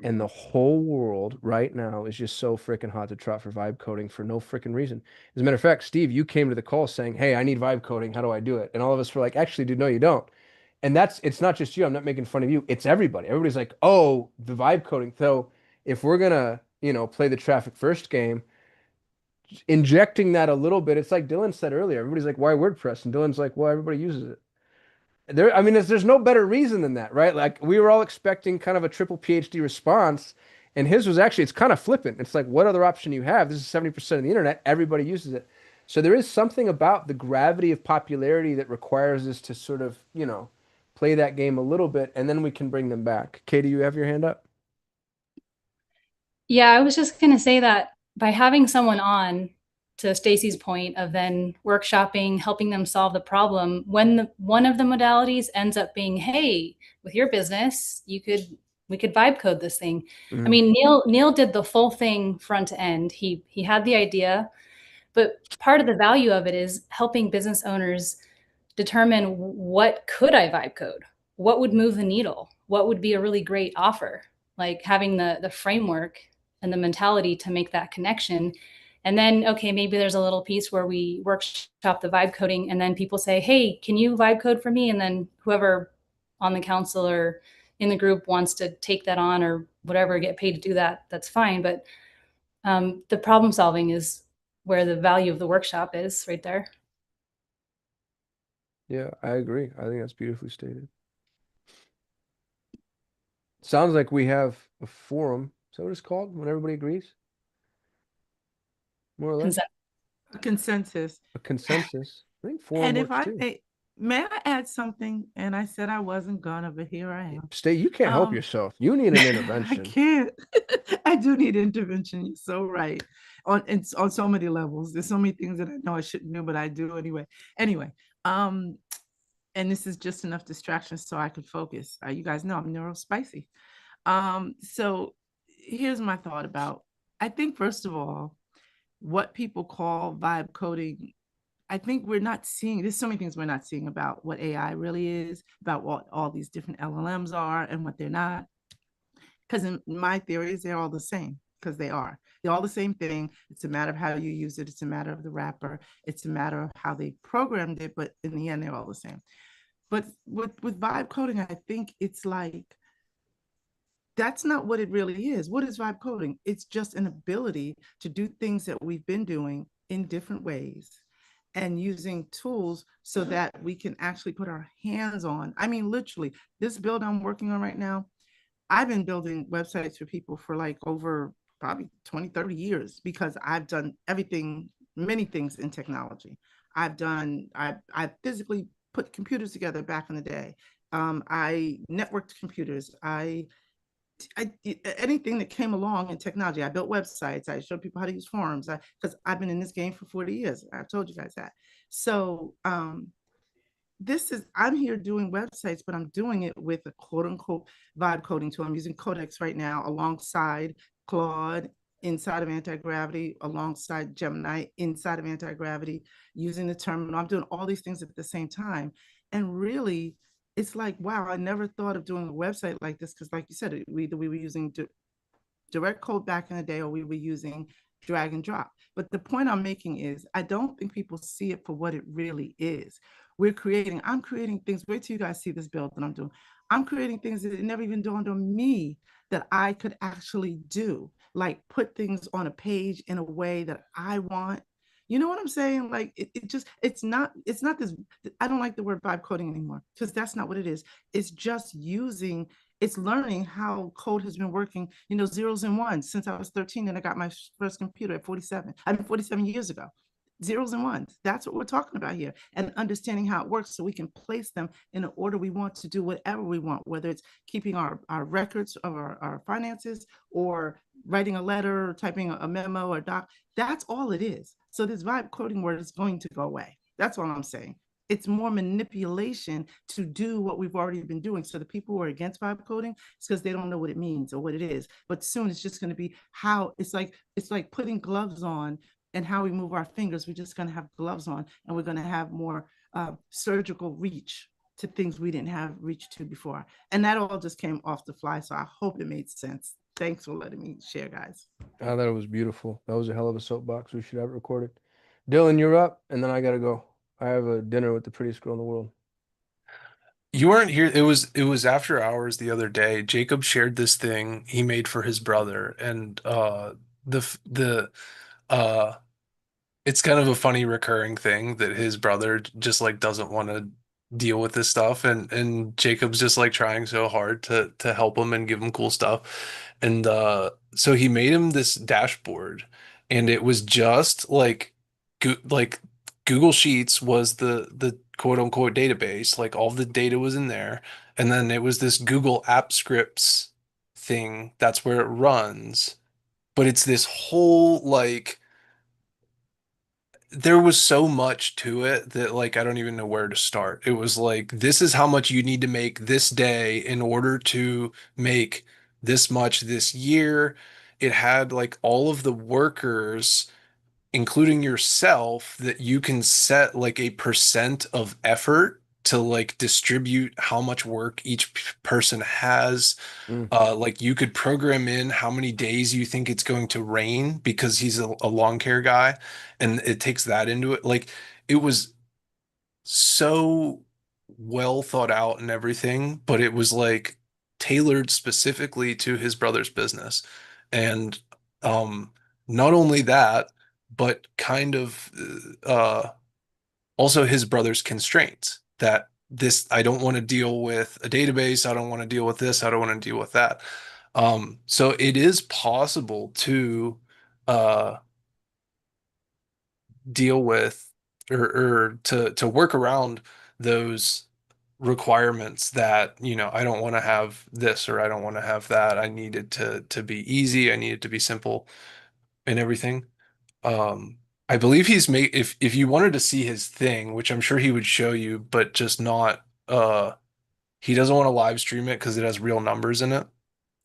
[SPEAKER 1] And the whole world right now is just so freaking hot to trot for vibe coding for no freaking reason. As a matter of fact, Steve, you came to the call saying, "Hey, I need vibe coding. How do I do it?" And all of us were like, "Actually, dude, no, you don't." And it's not just you. I'm not making fun of you. It's everybody. Everybody's like, "Oh, the vibe coding." So if we're gonna, play the traffic first game, injecting that a little bit, it's like Dylan said earlier. Everybody's like, "Why WordPress?" And Dylan's like, "Well, everybody uses it." I mean, there's no better reason than that, right? Like we were all expecting kind of a triple PhD response, and his was actually it's kind of flippant. It's like, what other option you have? This is 70% of the internet. Everybody uses it. So there is something about the gravity of popularity that requires us to sort of, play that game a little bit, and then we can bring them back. Katie, you have your hand up?
[SPEAKER 12] Yeah, I was just going to say that by having someone on, to Stacy's point of then workshopping, helping them solve the one of the modalities ends up being, hey, with your business, we We could vibe code this thing. I
[SPEAKER 1] Mhm.
[SPEAKER 12] mean, Neil did the full thing front to end. He had the idea, but part of the value of it is helping business owners determine what could I vibe code? What would move the needle? What would be a really great offer? Like having the framework and the mentality to make that connection. And then, okay, maybe there's a little piece where we workshop the vibe coding, and then people say, hey, can you vibe code for me? And then whoever on the council or in the group wants to take that on or whatever, get paid to do that, that's fine. But the problem solving is where the value of the workshop is right there.
[SPEAKER 1] Yeah, I agree. I think that's beautifully stated. Sounds like we have a forum. Is that what it's called when everybody agrees? More or less.
[SPEAKER 11] A consensus.
[SPEAKER 1] A consensus. I think forum
[SPEAKER 11] And if
[SPEAKER 1] works
[SPEAKER 11] I
[SPEAKER 1] too.
[SPEAKER 11] may I add something? And I said I wasn't gonna, but here I am.
[SPEAKER 1] Stay, you can't help yourself. You need an
[SPEAKER 11] I
[SPEAKER 1] intervention.
[SPEAKER 11] can't. I do need intervention. You're so right. On so many levels. There's so many things that I know I shouldn't do, but I do anyway. Anyway, and this is just enough distraction so I could focus. You guys know I'm neurospicy. So here's my thought about, I think first of all, what people call vibe coding, I think we're not seeing, there's so many things we're not seeing about what AI really is, about what all these different LLMs are and what they're not. Because in my theories, they're all the same, because they are. They're all the same thing. It's a matter of how you use it. It's a matter of the wrapper. It's a matter of how they programmed it, but in the end, they're all the same. But with vibe coding, I think it's like, that's not what it really is. What is vibe coding? It's just an ability to do things that we've been doing in different ways and using tools so that we can actually put our hands on. I mean, literally, this build I'm working on right now, I've been building websites for people for like over probably 20, 30 years because I've done everything, many things in technology. I physically put computers together back in the day. I networked computers. Anything that came along in technology. I built websites. I showed people how to use forums. Because I've been in this game for 40 years. I've told you guys that. So I'm here doing websites, but I'm doing it with a quote unquote vibe coding tool. I'm using Codex right now alongside Claude inside of anti-gravity, alongside Gemini inside of anti-gravity, using the terminal. I'm doing all these things at the same time. And really, it's like, wow, I never thought of doing a website like this because, like you said, we were using direct code back in the day, or we were using drag and drop. But the point I'm making is, I don't think people see it for what it really is. I'm creating things. Wait till you guys see this build that I'm doing. I'm creating things that it never even dawned on me that I could actually do, like put things on a page in a way that I want. You know what I'm saying? Like it's not this. I don't like the word vibe coding anymore because that's not what it is. It's just it's learning how code has been working, zeros and ones since I was 13 and I got my first computer at 47. I mean, 47 years ago. Zeros and ones. That's what we're talking about here. And understanding how it works so we can place them in an order we want to do whatever we want, whether it's keeping our records of our finances or writing a letter or typing a memo or doc. That's all it is. So this vibe coding word is going to go away. That's all I'm saying. It's more manipulation to do what we've already been doing. So the people who are against vibe coding, it's because they don't know what it means or what it is. But soon it's just going to be how it's like putting gloves on and how we move our fingers. We're just going to have gloves on and we're going to have more surgical reach to things we didn't have reach to before. And that all just came off the fly. So I hope it made sense. Thanks for letting me share, guys.
[SPEAKER 1] I thought it was beautiful. That was a hell of a soapbox. We should have it recorded. Dylan, you're up, and then I gotta go. I have a dinner with the prettiest girl in the world.
[SPEAKER 6] You weren't here. It was after hours the other day. Jacob shared this thing he made for his brother, and the uh it's kind of a funny recurring thing that his brother just like doesn't want to deal with this stuff, and Jacob's just like trying so hard to help him and give him cool stuff. And so he made him this dashboard, and it was just like like Google Sheets was the quote unquote database, like all the data was in there, and then it was this Google App Scripts thing, that's where it runs. But it's this whole like there was so much to it that like I don't even know where to start. It was like, this is how much you need to make this day in order to make this much this year. It had like all of the workers, including yourself, that you can set like a percent of effort to like distribute how much work each person has.
[SPEAKER 1] Mm.
[SPEAKER 6] Like you could program in how many days you think it's going to rain because he's a lawn care guy, and it takes that into it. Like it was so well thought out and everything, but it was like tailored specifically to his brother's business. And um not only that, but kind of also his brother's constraints that this I don't want to deal with a database, I don't want to deal with this, I don't want to deal with that. So it is possible to uh deal with or to work around those requirements that, I don't want to have this or I don't want to have that. I need it to be easy, I need it to be simple and everything. I believe he's made if you wanted to see his thing, which I'm sure he would show you, but just not he doesn't want to live stream it because it has real numbers in it.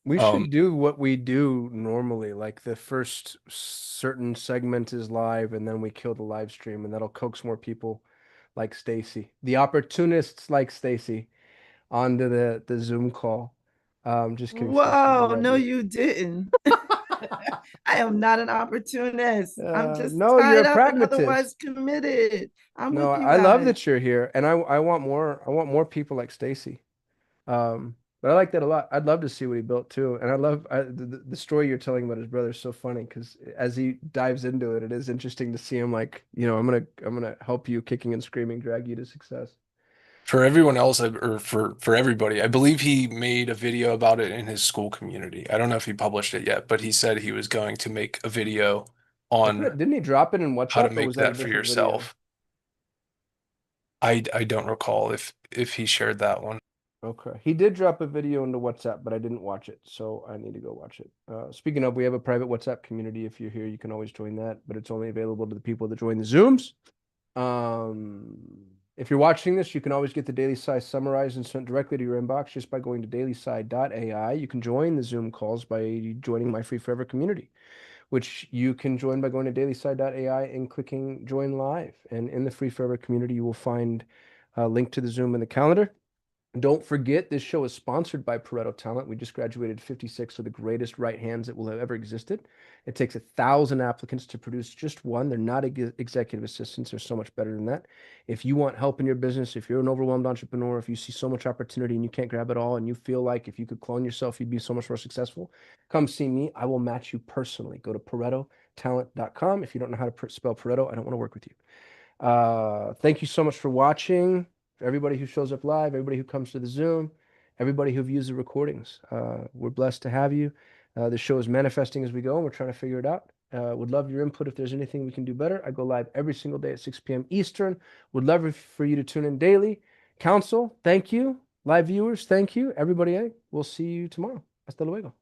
[SPEAKER 1] We
[SPEAKER 6] Um,
[SPEAKER 1] should do what we do normally, like the first certain segment is live, and then we kill the live stream, and that'll coax more people like Stacy, the opportunists like Stacy, onto the Zoom call. Just kidding, Stacy.
[SPEAKER 11] Whoa, no, you didn't. I am not an opportunist. I'm just
[SPEAKER 1] No, you're
[SPEAKER 11] tied
[SPEAKER 1] a
[SPEAKER 11] up and
[SPEAKER 1] pragmatist.
[SPEAKER 11] otherwise committed. I'm
[SPEAKER 1] No,
[SPEAKER 11] with you
[SPEAKER 1] I love
[SPEAKER 11] guys.
[SPEAKER 1] that you're here, and I want more. I want more people like Stacy. But I like that a lot. I'd love to see what he built too, and I love the story you're telling about his brother is so funny because as he dives into it, it is interesting to see him like, I'm gonna help you kicking and screaming, drag you to success.
[SPEAKER 6] for everyone else, or for everybody, I believe he made a video about it in his school community. I don't know if he published it yet, but he said he was going to make a video on
[SPEAKER 1] Didn't he drop it in
[SPEAKER 6] how to
[SPEAKER 1] WhatsApp, or
[SPEAKER 6] make
[SPEAKER 1] was that a
[SPEAKER 6] that for
[SPEAKER 1] different video?
[SPEAKER 6] yourself. I don't recall if he shared that one.
[SPEAKER 1] Okay. He did drop a video into WhatsApp, but I didn't watch it, so I need to go watch it. Speaking of, we have a private WhatsApp community. If you're here, you can always join that, but it's only available to the people that join the Zooms. If you're watching this, you can always get the Daily Sigh summarized and sent directly to your inbox just by going to dailysigh.ai. You can join the Zoom calls by joining my free forever community, which you can join by going to dailysigh.ai and clicking join live. And in the free forever community, you will find a link to the Zoom in the calendar. Don't forget, this show is sponsored by Pareto Talent. We just graduated 56 of the greatest right hands that will have ever existed. It takes 1,000 applicants to produce just one. They're not executive assistants. They're so much better than that. If you want help in your business, if you're an overwhelmed entrepreneur, if you see so much opportunity and you can't grab it all, and you feel like if you could clone yourself, you'd be so much more successful, come see me. I will match you personally. Go to ParetoTalent.com. If you don't know how to spell Pareto, I don't want to work with you. Thank you so much for watching. For everybody who shows up live, everybody who comes to the Zoom, everybody who views the recordings. We're blessed to have you. The show is manifesting as we go, and we're trying to figure it out. Would love your input if there's anything we can do better. I go live every single day at 6 p.m. Eastern. Would love for you to tune in daily. Council, thank you. Live viewers, thank you. Everybody, we'll see you tomorrow. Hasta luego.